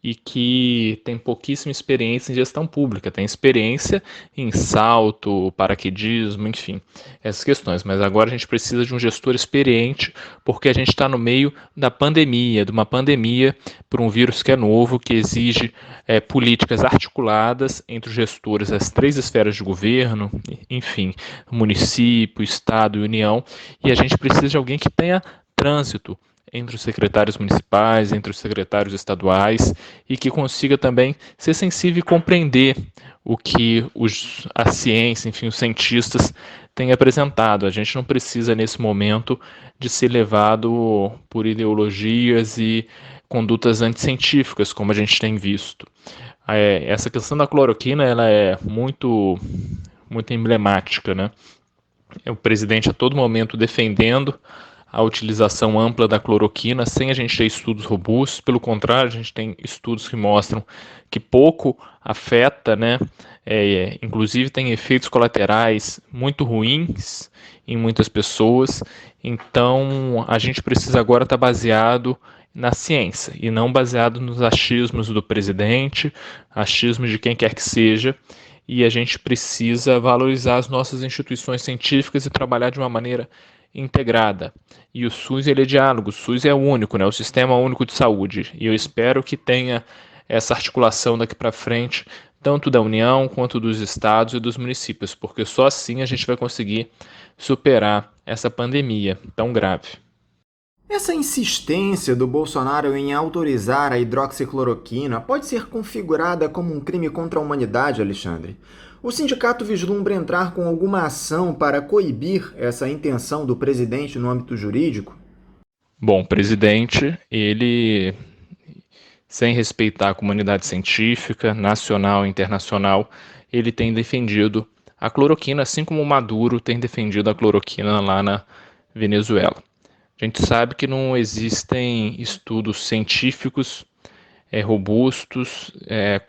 e que tem pouquíssima experiência em gestão pública, tem experiência em salto, paraquedismo, enfim, essas questões. Mas agora a gente precisa de um gestor experiente, porque a gente está no meio da pandemia, de uma pandemia por um vírus que é novo, que exige políticas articuladas entre os gestores das três esferas de governo, enfim, município, estado e União, e a gente precisa de alguém que tenha trânsito entre os secretários municipais, entre os secretários estaduais e que consiga também ser sensível e compreender o que a ciência, enfim, os cientistas têm apresentado. A gente não precisa, nesse momento, de ser levado por ideologias e condutas anticientíficas, como a gente tem visto. Essa questão da cloroquina ela é muito emblemática, né? O presidente a todo momento defendendo a utilização ampla da cloroquina sem a gente ter estudos robustos. Pelo contrário, a gente tem estudos que mostram que pouco afeta, né? Inclusive tem efeitos colaterais muito ruins em muitas pessoas. Então a gente precisa agora estar baseado na ciência e não baseado nos achismos do presidente, achismos de quem quer que seja, e a gente precisa valorizar as nossas instituições científicas e trabalhar de uma maneira integrada. E o SUS, ele é diálogo, o SUS é único, né? O Sistema Único de Saúde, e eu espero que tenha essa articulação daqui para frente, tanto da União quanto dos estados e dos municípios, porque só assim a gente vai conseguir superar essa pandemia tão grave. Essa insistência do Bolsonaro em autorizar a hidroxicloroquina pode ser configurada como um crime contra a humanidade, Alexandre. O sindicato vislumbra entrar com alguma ação para coibir essa intenção do presidente no âmbito jurídico? Bom, o presidente, ele, sem respeitar a comunidade científica, nacional e internacional, ele tem defendido a cloroquina, assim como o Maduro tem defendido a cloroquina lá na Venezuela. A gente sabe que não existem estudos científicos robustos,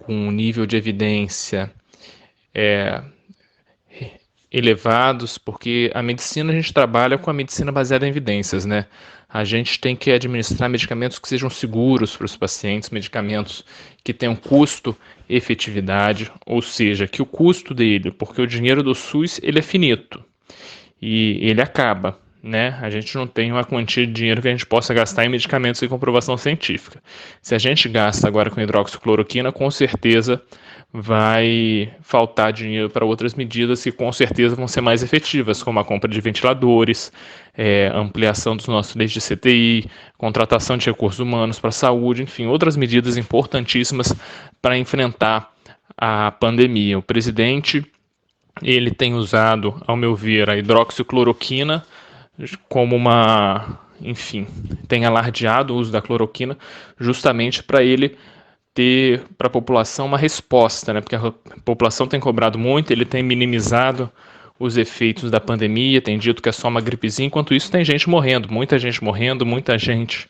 com um nível de evidência elevados, porque a medicina, a gente trabalha com a medicina baseada em evidências, né? A gente tem que administrar medicamentos que sejam seguros para os pacientes, medicamentos que tenham custo e efetividade, ou seja, que o custo dele, porque o dinheiro do SUS ele é finito e ele acaba, né? A gente não tem uma quantia de dinheiro que a gente possa gastar em medicamentos sem comprovação científica. Se a gente gasta agora com hidroxicloroquina, com certeza vai faltar dinheiro para outras medidas que com certeza vão ser mais efetivas, como a compra de ventiladores, ampliação dos nossos leitos de CTI, contratação de recursos humanos para a saúde, enfim, outras medidas importantíssimas para enfrentar a pandemia. O presidente, ele tem usado, ao meu ver, a hidroxicloroquina como tem alardeado o uso da cloroquina justamente para ele ter para a população uma resposta, né? Porque a população tem cobrado muito, ele tem minimizado os efeitos da pandemia, tem dito que é só uma gripezinha, enquanto isso tem gente morrendo, muita gente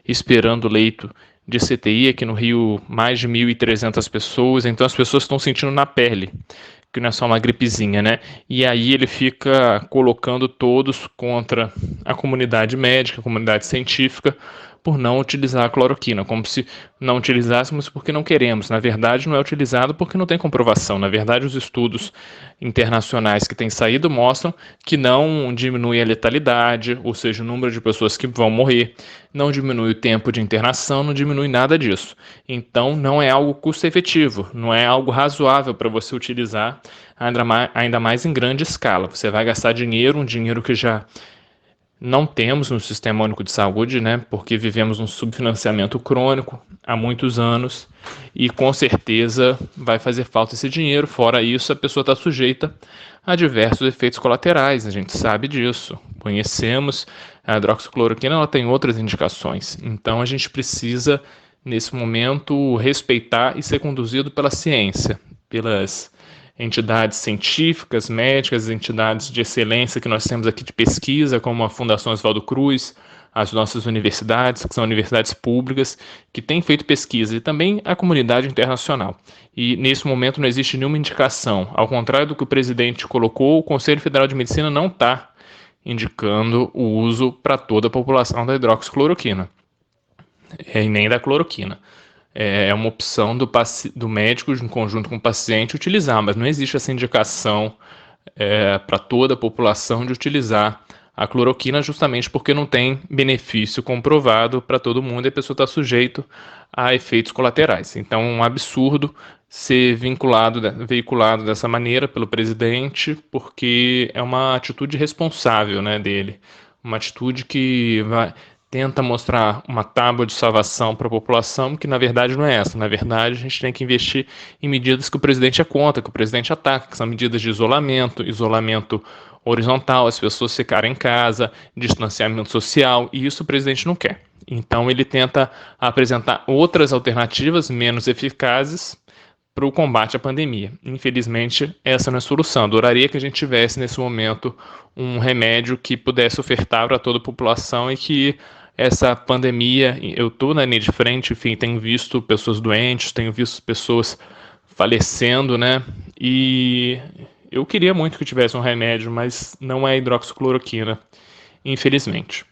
esperando leito de CTI, aqui no Rio mais de 1.300 pessoas, então as pessoas estão sentindo na pele que não é só uma gripezinha, né? E aí ele fica colocando todos contra a comunidade médica, a comunidade científica, por não utilizar a cloroquina, como se não utilizássemos porque não queremos. Na verdade, não é utilizado porque não tem comprovação. Na verdade, os estudos internacionais que têm saído mostram que não diminui a letalidade, ou seja, o número de pessoas que vão morrer, não diminui o tempo de internação, não diminui nada disso. Então, não é algo custo-efetivo, não é algo razoável para você utilizar, ainda mais em grande escala. Você vai gastar dinheiro, um dinheiro que já não temos no Sistema Único de Saúde, né, porque vivemos um subfinanciamento crônico há muitos anos e com certeza vai fazer falta esse dinheiro. Fora isso, a pessoa está sujeita a diversos efeitos colaterais, a gente sabe disso, conhecemos. A hidroxicloroquina ela tem outras indicações, então a gente precisa, nesse momento, respeitar e ser conduzido pela ciência, pelas entidades científicas, médicas, entidades de excelência que nós temos aqui de pesquisa, como a Fundação Oswaldo Cruz, as nossas universidades, que são universidades públicas, que têm feito pesquisa, e também a comunidade internacional. E nesse momento não existe nenhuma indicação. Ao contrário do que o presidente colocou, o Conselho Federal de Medicina não está indicando o uso para toda a população da hidroxicloroquina, e nem da cloroquina. É uma opção do médico, em conjunto com o paciente, utilizar, mas não existe essa indicação para toda a população de utilizar a cloroquina, justamente porque não tem benefício comprovado para todo mundo e a pessoa está sujeita a efeitos colaterais. Então, é um absurdo ser veiculado dessa maneira pelo presidente, porque é uma atitude responsável, né, dele, uma atitude que tenta mostrar uma tábua de salvação para a população, que na verdade não é essa. Na verdade, a gente tem que investir em medidas que o presidente é contra, que o presidente ataca, que são medidas de isolamento horizontal, as pessoas ficarem em casa, distanciamento social, e isso o presidente não quer. Então ele tenta apresentar outras alternativas menos eficazes para o combate à pandemia. Infelizmente, essa não é a solução. Adoraria que a gente tivesse nesse momento um remédio que pudesse ofertar para toda a população e que essa pandemia, eu estou na linha de frente, enfim, tenho visto pessoas doentes, tenho visto pessoas falecendo, né? E eu queria muito que tivesse um remédio, mas não é hidroxicloroquina, infelizmente.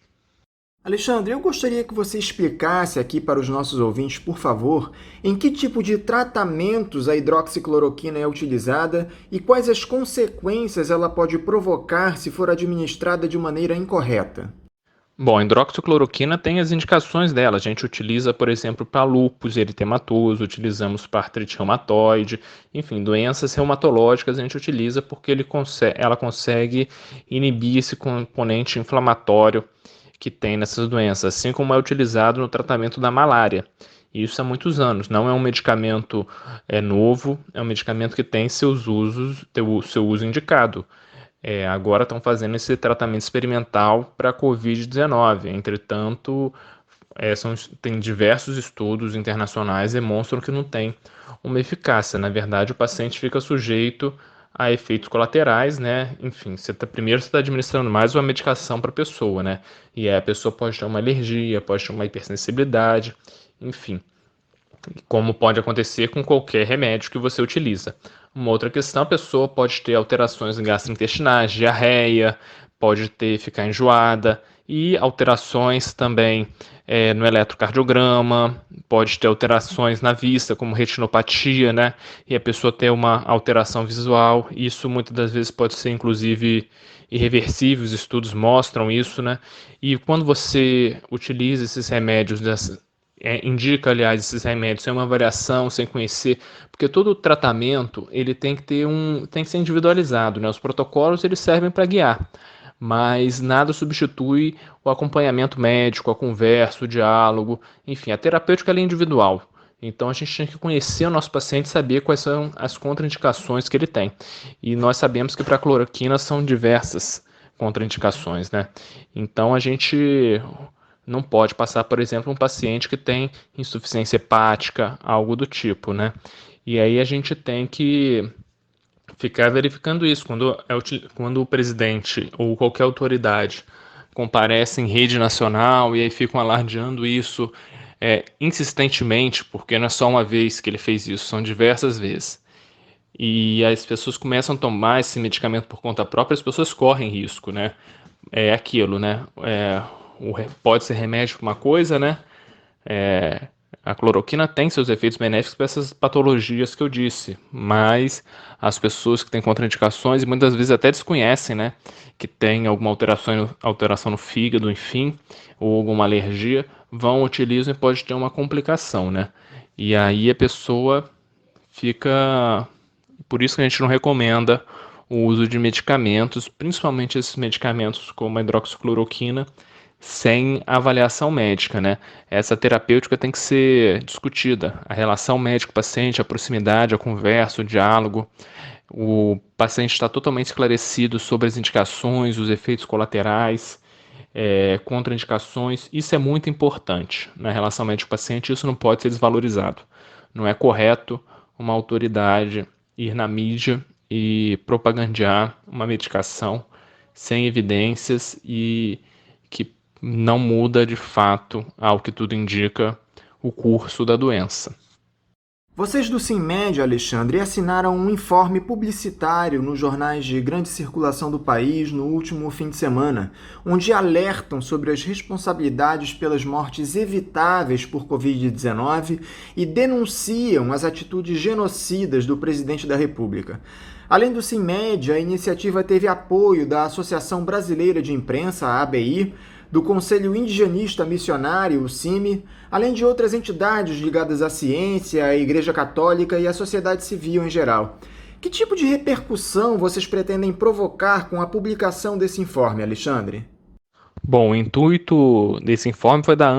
Alexandre, eu gostaria que você explicasse aqui para os nossos ouvintes, por favor, em que tipo de tratamentos a hidroxicloroquina é utilizada e quais as consequências ela pode provocar se for administrada de maneira incorreta. Bom, a hidroxicloroquina tem as indicações dela. A gente utiliza, por exemplo, para lúpus eritematoso, utilizamos para artrite reumatoide, enfim, doenças reumatológicas a gente utiliza porque ela consegue inibir esse componente inflamatório que tem nessas doenças, assim como é utilizado no tratamento da malária. Isso há muitos anos. Não é um medicamento novo, é um medicamento que tem seu uso indicado. Agora estão fazendo esse tratamento experimental para a Covid-19. Entretanto, tem diversos estudos internacionais que demonstram que não tem uma eficácia. Na verdade, o paciente fica sujeito a efeitos colaterais, né? Enfim, primeiro você está administrando mais uma medicação para a pessoa, né? E aí a pessoa pode ter uma alergia, pode ter uma hipersensibilidade, enfim, como pode acontecer com qualquer remédio que você utiliza. Uma outra questão, a pessoa pode ter alterações gastrointestinais, diarreia, ficar enjoada e alterações também no eletrocardiograma, pode ter alterações na vista, como retinopatia, né? E a pessoa ter uma alteração visual. Isso muitas das vezes pode ser, inclusive, irreversível, os estudos mostram isso, né? E quando você utiliza esses remédios indica, aliás, esses remédios sem uma avaliação, sem conhecer, porque todo o tratamento ele tem que ser individualizado, né? Os protocolos eles servem para guiar, mas nada substitui o acompanhamento médico, a conversa, o diálogo, enfim, a terapêutica ela é individual. Então a gente tem que conhecer o nosso paciente e saber quais são as contraindicações que ele tem. E nós sabemos que para a cloroquina são diversas contraindicações, né? Então a gente não pode passar, por exemplo, um paciente que tem insuficiência hepática, algo do tipo, né? E aí a gente tem que ficar verificando isso. Quando o presidente ou qualquer autoridade comparece em rede nacional e aí ficam alardeando isso insistentemente, porque não é só uma vez que ele fez isso, são diversas vezes. E as pessoas começam a tomar esse medicamento por conta própria, as pessoas correm risco, né? É aquilo, né? Pode ser remédio para uma coisa, né? A cloroquina tem seus efeitos benéficos para essas patologias que eu disse, mas as pessoas que têm contraindicações e muitas vezes até desconhecem, né? Que tem alguma alteração no fígado, enfim, ou alguma alergia, utilizam e pode ter uma complicação, né? E aí a pessoa fica... Por isso que a gente não recomenda o uso de medicamentos, principalmente esses medicamentos como a hidroxicloroquina, sem avaliação médica, né? Essa terapêutica tem que ser discutida. A relação médico-paciente, a proximidade, a conversa, o diálogo. O paciente está totalmente esclarecido sobre as indicações, os efeitos colaterais, contraindicações. Isso é muito importante na relação médico-paciente. Isso não pode ser desvalorizado. Não é correto uma autoridade ir na mídia e propagandear uma medicação sem evidências e que não muda de fato, ao que tudo indica, o curso da doença. Vocês do CIMED, Alexandre, assinaram um informe publicitário nos jornais de grande circulação do país no último fim de semana, onde alertam sobre as responsabilidades pelas mortes evitáveis por Covid-19 e denunciam as atitudes genocidas do presidente da República. Além do CIMED, a iniciativa teve apoio da Associação Brasileira de Imprensa, a ABI, do Conselho Indigenista Missionário, o CIMI, além de outras entidades ligadas à ciência, à Igreja Católica e à sociedade civil em geral. Que tipo de repercussão vocês pretendem provocar com a publicação desse informe, Alexandre? Bom, o intuito desse informe foi dar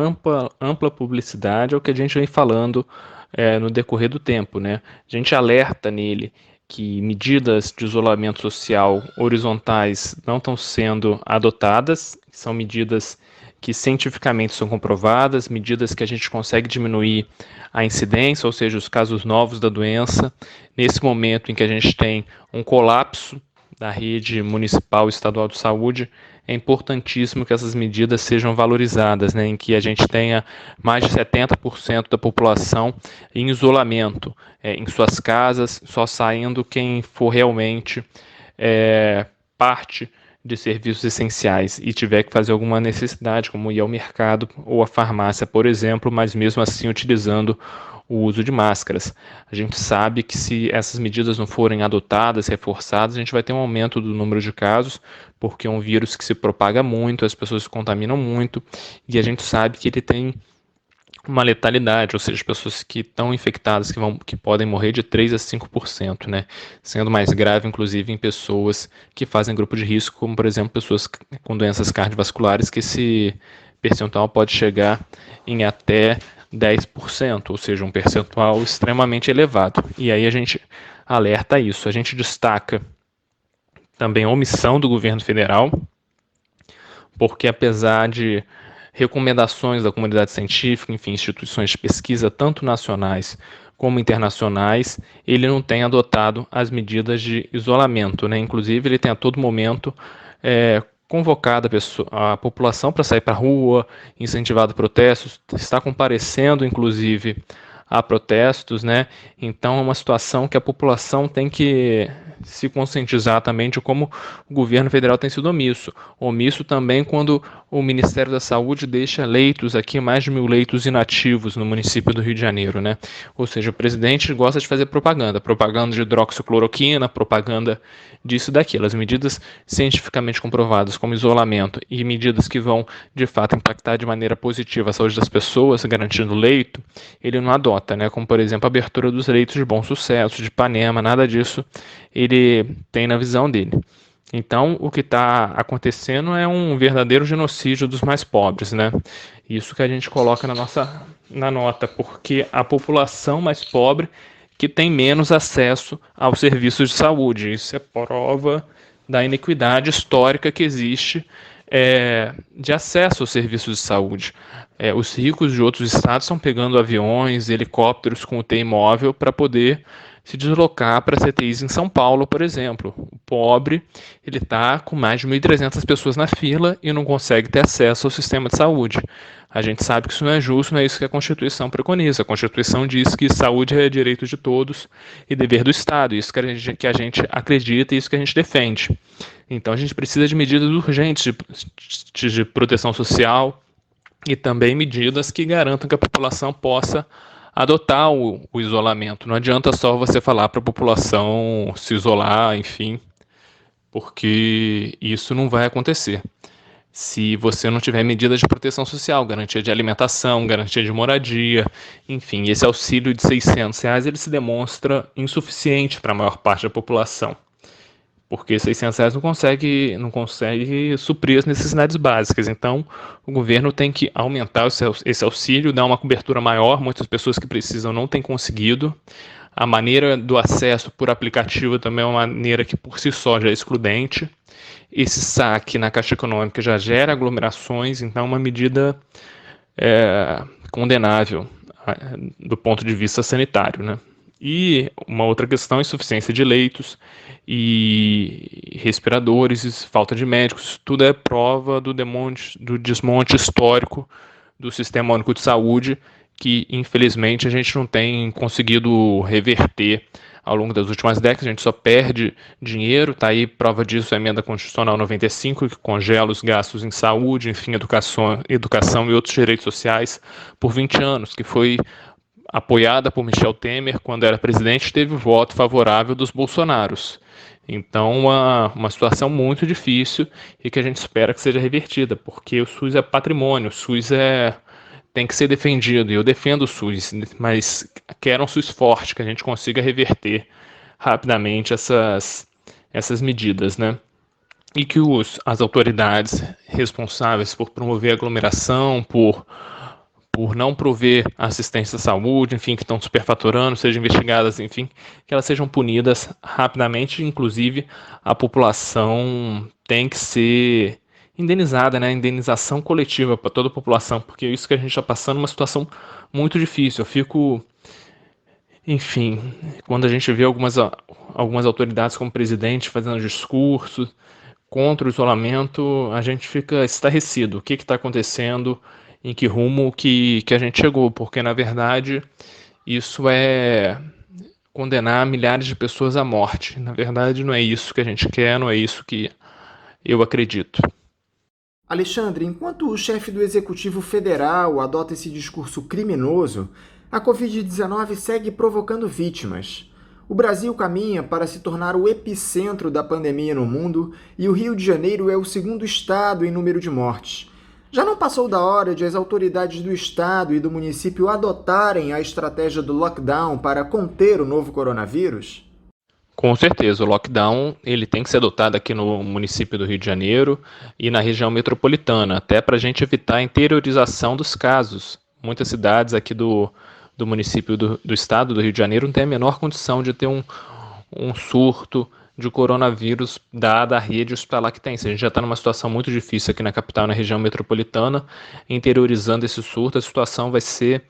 ampla publicidade ao que a gente vem falando no decorrer do tempo, né? A gente alerta nele que medidas de isolamento social horizontais não estão sendo adotadas, são medidas que cientificamente são comprovadas, medidas que a gente consegue diminuir a incidência, ou seja, os casos novos da doença, nesse momento em que a gente tem um colapso da rede municipal e estadual de saúde, é importantíssimo que essas medidas sejam valorizadas, né, em que a gente tenha mais de 70% da população em isolamento, em suas casas, só saindo quem for realmente parte de serviços essenciais e tiver que fazer alguma necessidade, como ir ao mercado ou à farmácia, por exemplo, mas mesmo assim utilizando o uso de máscaras. A gente sabe que se essas medidas não forem adotadas, reforçadas, a gente vai ter um aumento do número de casos, porque é um vírus que se propaga muito, as pessoas se contaminam muito, e a gente sabe que ele tem uma letalidade, ou seja, pessoas que estão infectadas que podem morrer de 3 a 5%, né? Sendo mais grave, inclusive, em pessoas que fazem grupo de risco, como, por exemplo, pessoas com doenças cardiovasculares, que esse percentual pode chegar em até 10%, ou seja, um percentual extremamente elevado. E aí a gente alerta isso. A gente destaca também a omissão do governo federal, porque apesar de recomendações da comunidade científica, enfim, instituições de pesquisa, tanto nacionais como internacionais, ele não tem adotado as medidas de isolamento, né? Inclusive, ele tem a todo momento convocado a população para sair para a rua, incentivado protestos, está comparecendo, inclusive, a protestos, né? Então é uma situação que a população tem que se conscientizar também de como o governo federal tem sido omisso. Omisso também quando o Ministério da Saúde deixa leitos aqui, mais de 1.000 leitos inativos no município do Rio de Janeiro, né? Ou seja, o presidente gosta de fazer propaganda de hidroxicloroquina, propaganda disso e daquilo. As medidas cientificamente comprovadas como isolamento e medidas que vão, de fato, impactar de maneira positiva a saúde das pessoas, garantindo leito, ele não adota, né? Como, por exemplo, a abertura dos leitos de Bom Sucesso, de Ipanema, nada disso ele tem na visão dele. Então, o que está acontecendo é um verdadeiro genocídio dos mais pobres, né? Isso que a gente coloca na nota, porque a população mais pobre que tem menos acesso aos serviços de saúde. Isso é prova da inequidade histórica que existe de acesso aos serviços de saúde. Os ricos de outros estados estão pegando aviões, helicópteros com UTI móvel para poder se deslocar para CTIs em São Paulo, por exemplo. O pobre, ele está com mais de 1.300 pessoas na fila e não consegue ter acesso ao sistema de saúde. A gente sabe que isso não é justo, não é isso que a Constituição preconiza. A Constituição diz que saúde é direito de todos e dever do Estado. Isso que a gente acredita e isso que a gente defende. Então a gente precisa de medidas urgentes de proteção social e também medidas que garantam que a população possa adotar o isolamento. Não adianta só você falar para a população se isolar, enfim, porque isso não vai acontecer. Se você não tiver medidas de proteção social, garantia de alimentação, garantia de moradia, enfim, esse auxílio de R$600 ele se demonstra insuficiente para a maior parte da população, porque R$600 não consegue suprir as necessidades básicas. Então, o governo tem que aumentar esse auxílio, dar uma cobertura maior. Muitas pessoas que precisam não têm conseguido. A maneira do acesso por aplicativo também é uma maneira que, por si só, já é excludente. Esse saque na Caixa Econômica já gera aglomerações, então é uma medida condenável do ponto de vista sanitário, né? E uma outra questão é insuficiência de leitos e respiradores, falta de médicos. Tudo é prova do desmonte histórico do Sistema Único de Saúde, que infelizmente a gente não tem conseguido reverter ao longo das últimas décadas. A gente só perde dinheiro. Tá aí prova disso a Emenda Constitucional 95, que congela os gastos em saúde, enfim, educação e outros direitos sociais por 20 anos, que foi apoiada por Michel Temer quando era presidente, teve o voto favorável dos bolsonaros. Então, uma situação muito difícil e que a gente espera que seja revertida, porque o SUS é patrimônio, o SUS tem que ser defendido, e eu defendo o SUS, mas quero um SUS forte, que a gente consiga reverter rapidamente essas medidas, né? E que as autoridades responsáveis por promover aglomeração, por não prover assistência à saúde, enfim, que estão superfaturando, sejam investigadas, enfim, que elas sejam punidas rapidamente. Inclusive, a população tem que ser indenizada, né? Indenização coletiva para toda a população, porque é isso que a gente está passando, uma situação muito difícil. Eu fico, enfim, quando a gente vê algumas autoridades como presidente fazendo discursos contra o isolamento, a gente fica estarrecido. O que está acontecendo? Em que rumo que a gente chegou? Porque, na verdade, isso é condenar milhares de pessoas à morte. Na verdade, não é isso que a gente quer, não é isso que eu acredito. Alexandre, enquanto o chefe do Executivo Federal adota esse discurso criminoso, a Covid-19 segue provocando vítimas. O Brasil caminha para se tornar o epicentro da pandemia no mundo e o Rio de Janeiro é o segundo estado em número de mortes. Já não passou da hora de as autoridades do estado e do município adotarem a estratégia do lockdown para conter o novo coronavírus? Com certeza, o lockdown ele tem que ser adotado aqui no município do Rio de Janeiro e na região metropolitana, até para a gente evitar a interiorização dos casos. Muitas cidades aqui do município do estado do Rio de Janeiro não têm a menor condição de ter um surto de coronavírus, dada a rede hospitalar que tem. Se a gente já está numa situação muito difícil aqui na capital, na região metropolitana, interiorizando esse surto, a situação vai ser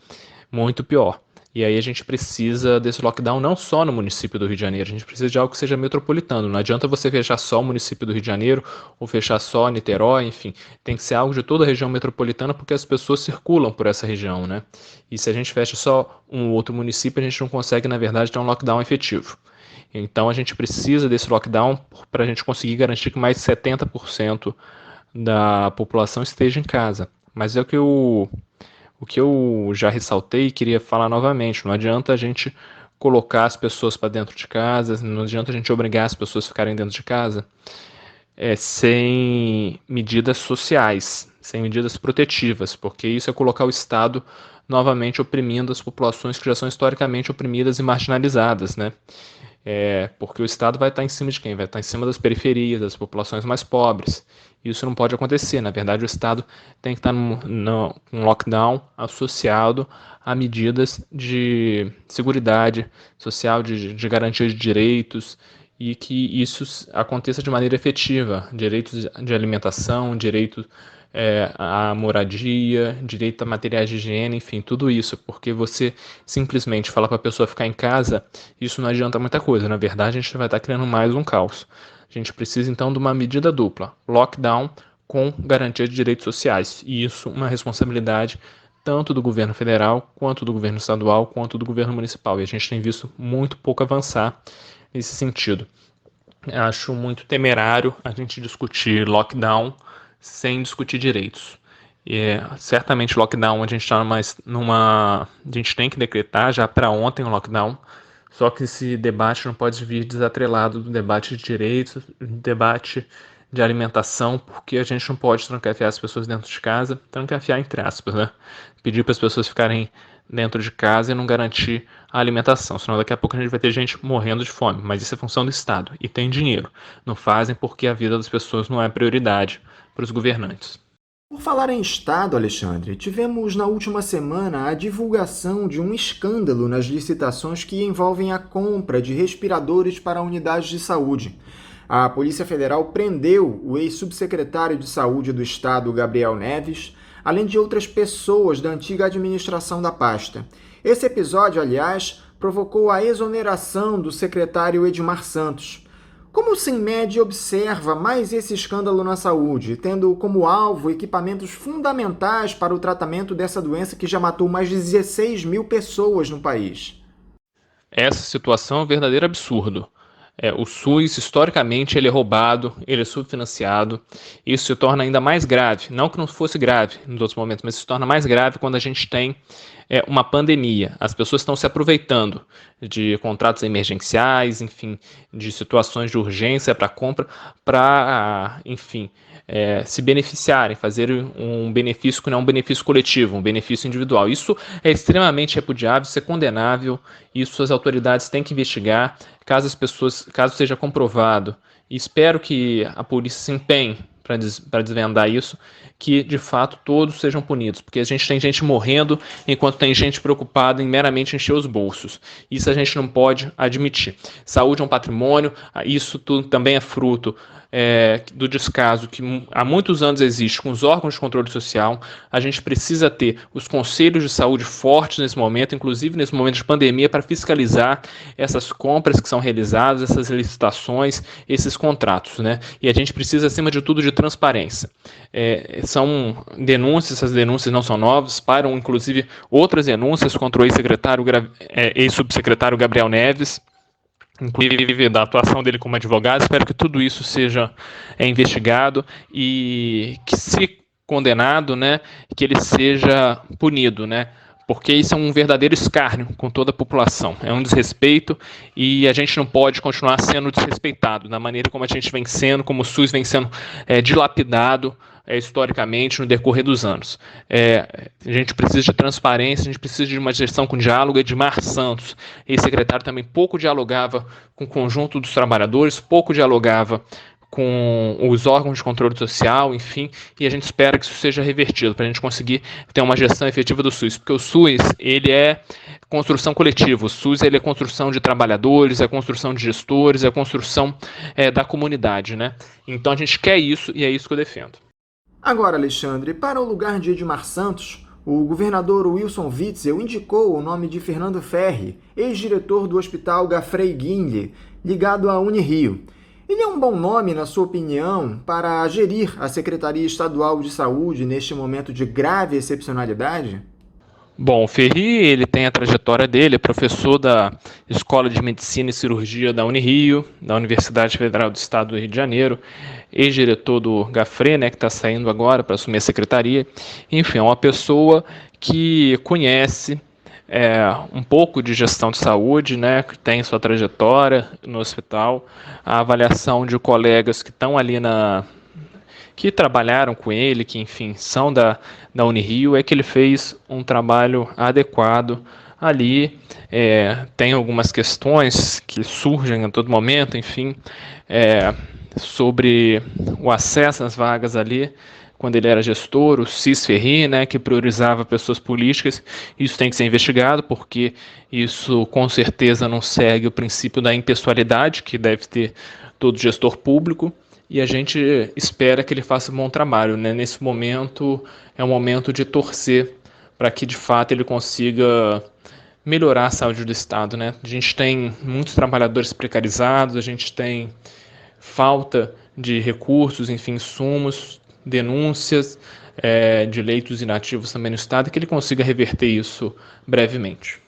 muito pior. E aí a gente precisa desse lockdown não só no município do Rio de Janeiro, a gente precisa de algo que seja metropolitano. Não adianta você fechar só o município do Rio de Janeiro ou fechar só Niterói, enfim. Tem que ser algo de toda a região metropolitana porque as pessoas circulam por essa região, né? E se a gente fecha só um outro município, a gente não consegue, na verdade, ter um lockdown efetivo. Então a gente precisa desse lockdown para a gente conseguir garantir que mais de 70% da população esteja em casa. Mas é o que eu já ressaltei e queria falar novamente, não adianta a gente colocar as pessoas para dentro de casa, não adianta a gente obrigar as pessoas a ficarem dentro de casa sem medidas sociais, sem medidas protetivas, porque isso é colocar o Estado novamente oprimindo as populações que já são historicamente oprimidas e marginalizadas, né? Porque o Estado vai estar em cima de quem? Vai estar em cima das periferias, das populações mais pobres. Isso não pode acontecer. Na verdade, o Estado tem que estar num lockdown associado a medidas de seguridade social, de garantia de direitos, e que isso aconteça de maneira efetiva. Direitos de alimentação, direito à moradia, direito a materiais de higiene, enfim, tudo isso, porque você simplesmente falar para a pessoa ficar em casa, isso não adianta muita coisa. Na verdade, a gente vai estar criando mais um caos. A gente precisa, então, de uma medida dupla, lockdown com garantia de direitos sociais, e isso uma responsabilidade tanto do governo federal, quanto do governo estadual, quanto do governo municipal, e a gente tem visto muito pouco avançar nesse sentido. Acho muito temerário a gente discutir lockdown sem discutir direitos. Certamente lockdown a gente está a gente tem que decretar já para ontem o lockdown, só que esse debate não pode vir desatrelado do debate de direitos, do debate de alimentação, porque a gente não pode trancafiar as pessoas dentro de casa, trancafiar entre aspas, né? Pedir para as pessoas ficarem dentro de casa e não garantir a alimentação, senão daqui a pouco a gente vai ter gente morrendo de fome, mas isso é função do Estado, e tem dinheiro. Não fazem porque a vida das pessoas não é prioridade para os governantes. Por falar em Estado, Alexandre, tivemos na última semana a divulgação de um escândalo nas licitações que envolvem a compra de respiradores para unidades de saúde. A Polícia Federal prendeu o ex-subsecretário de Saúde do Estado, Gabriel Neves, além de outras pessoas da antiga administração da pasta. Esse episódio, aliás, provocou a exoneração do secretário Edmar Santos. Como o CEMED observa mais esse escândalo na saúde, tendo como alvo equipamentos fundamentais para o tratamento dessa doença que já matou mais de 16 mil pessoas no país? Essa situação é um verdadeiro absurdo. O SUS, historicamente, ele é roubado, ele é subfinanciado. Isso se torna ainda mais grave. Não que não fosse grave nos outros momentos, mas se torna mais grave quando a gente tem uma pandemia. As pessoas estão se aproveitando de contratos emergenciais, enfim, de situações de urgência para compra, para, enfim, se beneficiarem, fazer um benefício que não é um benefício coletivo, um benefício individual. Isso é extremamente repudiável, isso é condenável, isso as autoridades têm que investigar, caso seja comprovado, e espero que a polícia se empenhe para desvendar isso, que de fato todos sejam punidos, porque a gente tem gente morrendo enquanto tem gente preocupada em meramente encher os bolsos. Isso a gente não pode admitir. Saúde é um patrimônio, isso tudo também é fruto do descaso que há muitos anos existe com os órgãos de controle social. A gente precisa ter os conselhos de saúde fortes nesse momento, inclusive nesse momento de pandemia, para fiscalizar essas compras que são realizadas, essas licitações, esses contratos, né? E a gente precisa, acima de tudo, de transparência. São denúncias, essas denúncias não são novas, param inclusive outras denúncias contra o ex-subsecretário Gabriel Neves. inclusive da atuação dele como advogado. Espero que tudo isso seja investigado e que, se condenado, né, que ele seja punido, né, porque isso é um verdadeiro escárnio com toda a população, é um desrespeito e a gente não pode continuar sendo desrespeitado da maneira como a gente vem sendo, como o SUS vem sendo dilapidado historicamente no decorrer dos anos. A gente precisa de transparência, a gente precisa de uma gestão com diálogo. Edmar Santos, ex-secretário, também pouco dialogava com o conjunto dos trabalhadores, pouco dialogava com os órgãos de controle social, enfim, e a gente espera que isso seja revertido, para a gente conseguir ter uma gestão efetiva do SUS, porque o SUS, ele é construção coletiva, o SUS, ele é construção de trabalhadores, é construção de gestores, é construção da comunidade, né? Então a gente quer isso e é isso que eu defendo. Agora, Alexandre, para o lugar de Edmar Santos, o governador Wilson Witzel indicou o nome de Fernando Ferri, ex-diretor do Hospital Gafrey Guinle, ligado à Unirio. Ele é um bom nome, na sua opinião, para gerir a Secretaria Estadual de Saúde neste momento de grave excepcionalidade? Bom, o Ferri, ele tem a trajetória dele, é professor da Escola de Medicina e Cirurgia da Unirio, da Universidade Federal do Estado do Rio de Janeiro, ex-diretor do Gafrey, né, que está saindo agora para assumir a secretaria. Enfim, é uma pessoa que conhece um pouco de gestão de saúde, né, que tem sua trajetória no hospital, a avaliação de colegas que estão ali que trabalharam com ele, que enfim são da Unirio, é que ele fez um trabalho adequado ali. Tem algumas questões que surgem a todo momento, enfim, sobre o acesso às vagas ali, quando ele era gestor, o Cis Ferri, né, que priorizava pessoas políticas. Isso tem que ser investigado, porque isso com certeza não segue o princípio da impessoalidade que deve ter todo gestor público, e a gente espera que ele faça um bom trabalho, né? Nesse momento é um momento de torcer para que de fato ele consiga melhorar a saúde do Estado, né? A gente tem muitos trabalhadores precarizados, a gente tem falta de recursos, enfim, insumos, denúncias de leitos inativos também no Estado, e que ele consiga reverter isso brevemente.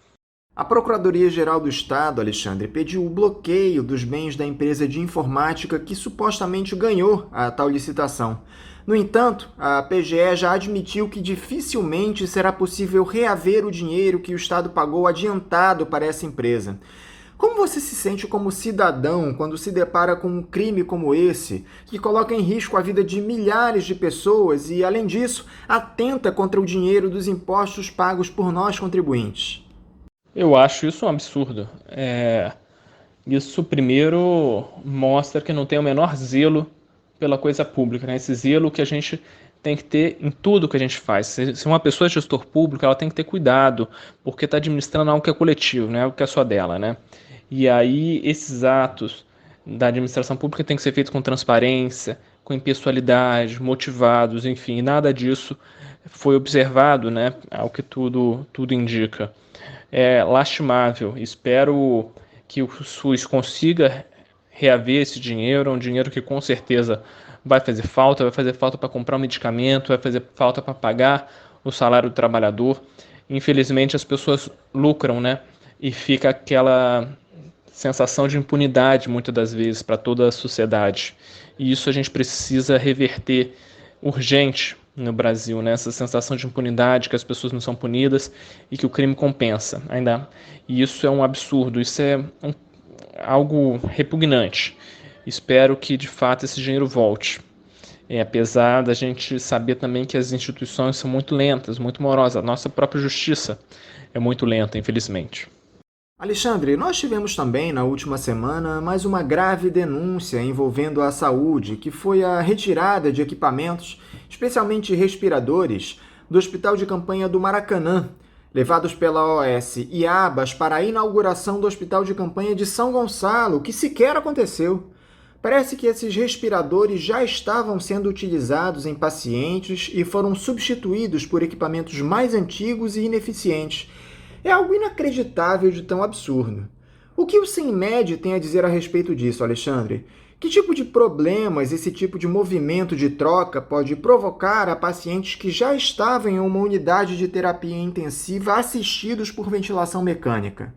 A Procuradoria-Geral do Estado, Alexandre, pediu o bloqueio dos bens da empresa de informática que supostamente ganhou a tal licitação. No entanto, a PGE já admitiu que dificilmente será possível reaver o dinheiro que o Estado pagou adiantado para essa empresa. Como você se sente como cidadão quando se depara com um crime como esse, que coloca em risco a vida de milhares de pessoas e, além disso, atenta contra o dinheiro dos impostos pagos por nós contribuintes? Eu acho isso um absurdo. Isso, primeiro, mostra que não tem o menor zelo pela coisa pública, né? Esse zelo que a gente tem que ter em tudo que a gente faz. Se uma pessoa é gestor público, ela tem que ter cuidado, porque está administrando algo que é coletivo, né? Algo que é só dela, né? E aí, esses atos da administração pública têm que ser feitos com transparência, com impessoalidade, motivados, enfim, e nada disso foi observado, né? Ao que tudo indica. É lastimável. Espero que o SUS consiga reaver esse dinheiro, um dinheiro que com certeza vai fazer falta para comprar um medicamento, vai fazer falta para pagar o salário do trabalhador. Infelizmente as pessoas lucram, né? E fica aquela sensação de impunidade muitas das vezes para toda a sociedade. E isso a gente precisa reverter urgente no Brasil, né? Essa sensação de impunidade, que as pessoas não são punidas e que o crime compensa ainda. E isso é um absurdo, isso é algo repugnante. Espero que de fato esse dinheiro volte. Apesar da gente saber também que as instituições são muito lentas, muito morosas, a nossa própria justiça é muito lenta, infelizmente. Alexandre, nós tivemos também na última semana mais uma grave denúncia envolvendo a saúde, que foi a retirada de equipamentos, especialmente respiradores, do Hospital de Campanha do Maracanã, levados pela OS Iabas para a inauguração do Hospital de Campanha de São Gonçalo, que sequer aconteceu. Parece que esses respiradores já estavam sendo utilizados em pacientes e foram substituídos por equipamentos mais antigos e ineficientes. É algo inacreditável de tão absurdo. O que o CEMED tem a dizer a respeito disso, Alexandre? Que tipo de problemas esse tipo de movimento de troca pode provocar a pacientes que já estavam em uma unidade de terapia intensiva assistidos por ventilação mecânica?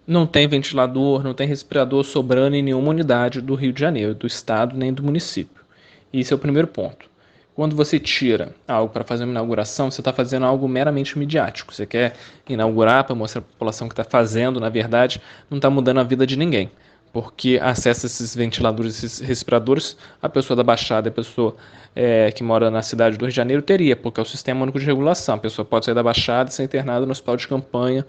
não tem ventilador, não tem respirador sobrando em nenhuma unidade do Rio de Janeiro, do estado nem do município. Esse é o primeiro ponto. Quando você tira algo para fazer uma inauguração, você está fazendo algo meramente midiático. Você quer inaugurar para mostrar para a população que está fazendo, na verdade, não está mudando a vida de ninguém. Porque acesso a esses ventiladores, esses respiradores, a pessoa da Baixada, a pessoa que mora na cidade do Rio de Janeiro teria, porque é o Sistema Único de Regulação. A pessoa pode sair da Baixada e ser internada no hospital de campanha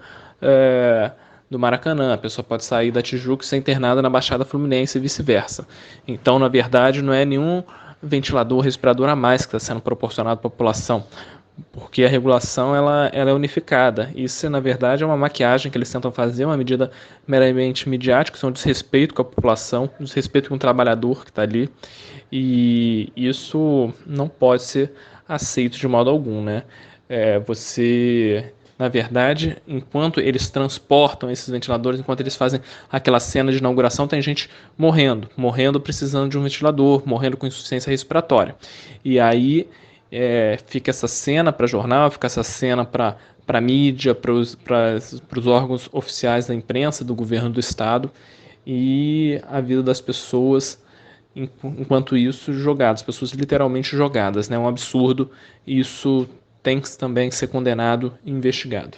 do Maracanã. A pessoa pode sair da Tijuca e ser internada na Baixada Fluminense e vice-versa. Então, na verdade, não é nenhum ventilador, respirador a mais que está sendo proporcionado à população, porque a regulação ela é unificada. Isso, na verdade, é uma maquiagem que eles tentam fazer, uma medida meramente midiática, isso é um desrespeito com a população, um desrespeito com o trabalhador que está ali, e isso não pode ser aceito de modo algum, né? Na verdade, enquanto eles transportam esses ventiladores, enquanto eles fazem aquela cena de inauguração, tem gente morrendo precisando de um ventilador, morrendo com insuficiência respiratória. E aí fica essa cena para jornal, fica essa cena para a mídia, para os órgãos oficiais da imprensa, do governo do estado, e a vida das pessoas, enquanto isso, jogadas, pessoas literalmente jogadas, né? É um absurdo, isso tem que também ser condenado e investigado.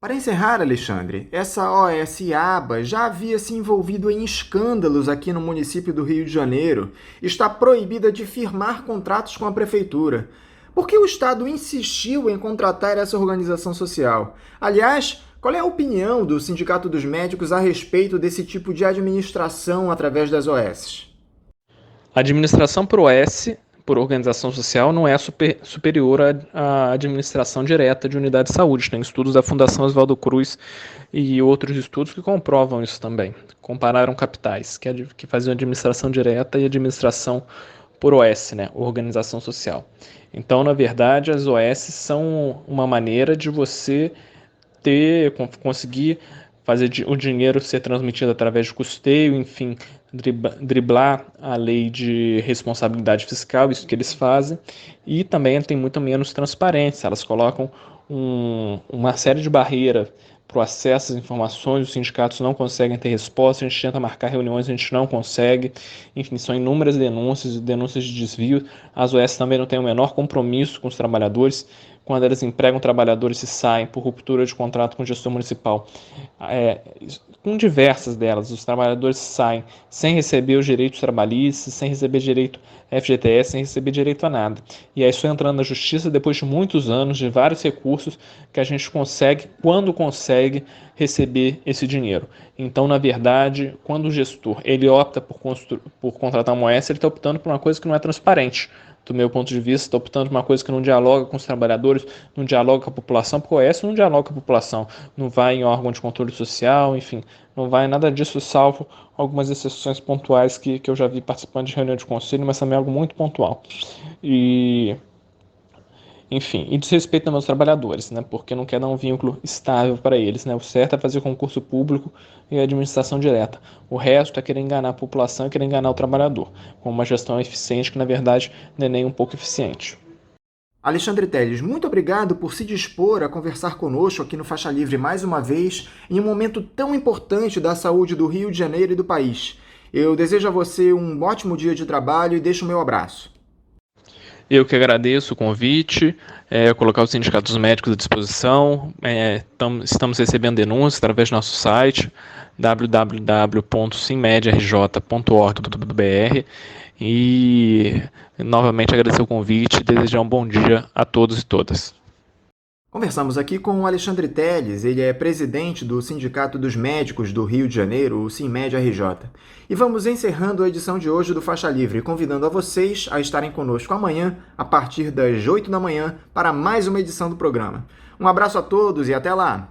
Para encerrar, Alexandre, essa OS-ABA já havia se envolvido em escândalos aqui no município do Rio de Janeiro. Está proibida de firmar contratos com a prefeitura. Por que o Estado insistiu em contratar essa organização social? Aliás, qual é a opinião do Sindicato dos Médicos a respeito desse tipo de administração através das OS? A administração por OS, por organização social, não é superior à administração direta de unidade de saúde. Tem estudos da Fundação Oswaldo Cruz e outros estudos que comprovam isso também. Compararam capitais, que faziam administração direta e administração por OS, né, organização social. Então, na verdade, as OS são uma maneira de você conseguir fazer o dinheiro ser transmitido através de custeio, enfim, driblar a lei de responsabilidade fiscal, isso que eles fazem, e também tem muito menos transparência. Elas colocam uma série de barreiras para o acesso às informações, os sindicatos não conseguem ter resposta, a gente tenta marcar reuniões, a gente não consegue, enfim, são inúmeras denúncias de desvio. As OS também não têm o menor compromisso com os trabalhadores, quando elas empregam trabalhadores e saem por ruptura de contrato com o gestor municipal. Com diversas delas, os trabalhadores saem sem receber os direitos trabalhistas, sem receber direito FGTS, sem receber direito a nada. E aí só entrando na justiça depois de muitos anos, de vários recursos, que a gente consegue, quando consegue, receber esse dinheiro. Então, na verdade, quando o gestor ele opta por contratar uma OS, ele está optando por uma coisa que não é transparente. Do meu ponto de vista, está optando por uma coisa que não dialoga com os trabalhadores, não dialoga com a população, porque o OS não dialoga com a população, não vai em órgão de controle social, enfim, não vai nada disso, salvo algumas exceções pontuais que eu já vi participando de reunião de conselho, mas também é algo muito pontual. Enfim, e desrespeito também aos trabalhadores, né, porque não quer dar um vínculo estável para eles, né, o certo é fazer concurso público e administração direta, o resto é querer enganar a população e querer enganar o trabalhador, com uma gestão eficiente que na verdade não é nem um pouco eficiente. Alexandre Telles, muito obrigado por se dispor a conversar conosco aqui no Faixa Livre mais uma vez, em um momento tão importante da saúde do Rio de Janeiro e do país. Eu desejo a você um ótimo dia de trabalho e deixo o meu abraço. Eu que agradeço o convite, colocar os sindicatos médicos à disposição, estamos recebendo denúncias através do nosso site www.simmedrj.org.br e novamente agradecer o convite e desejar um bom dia a todos e todas. Conversamos aqui com o Alexandre Telles, ele é presidente do Sindicato dos Médicos do Rio de Janeiro, o SIMMED-RJ. E vamos encerrando a edição de hoje do Faixa Livre, convidando a vocês a estarem conosco amanhã, a partir das 8 da manhã, para mais uma edição do programa. Um abraço a todos e até lá!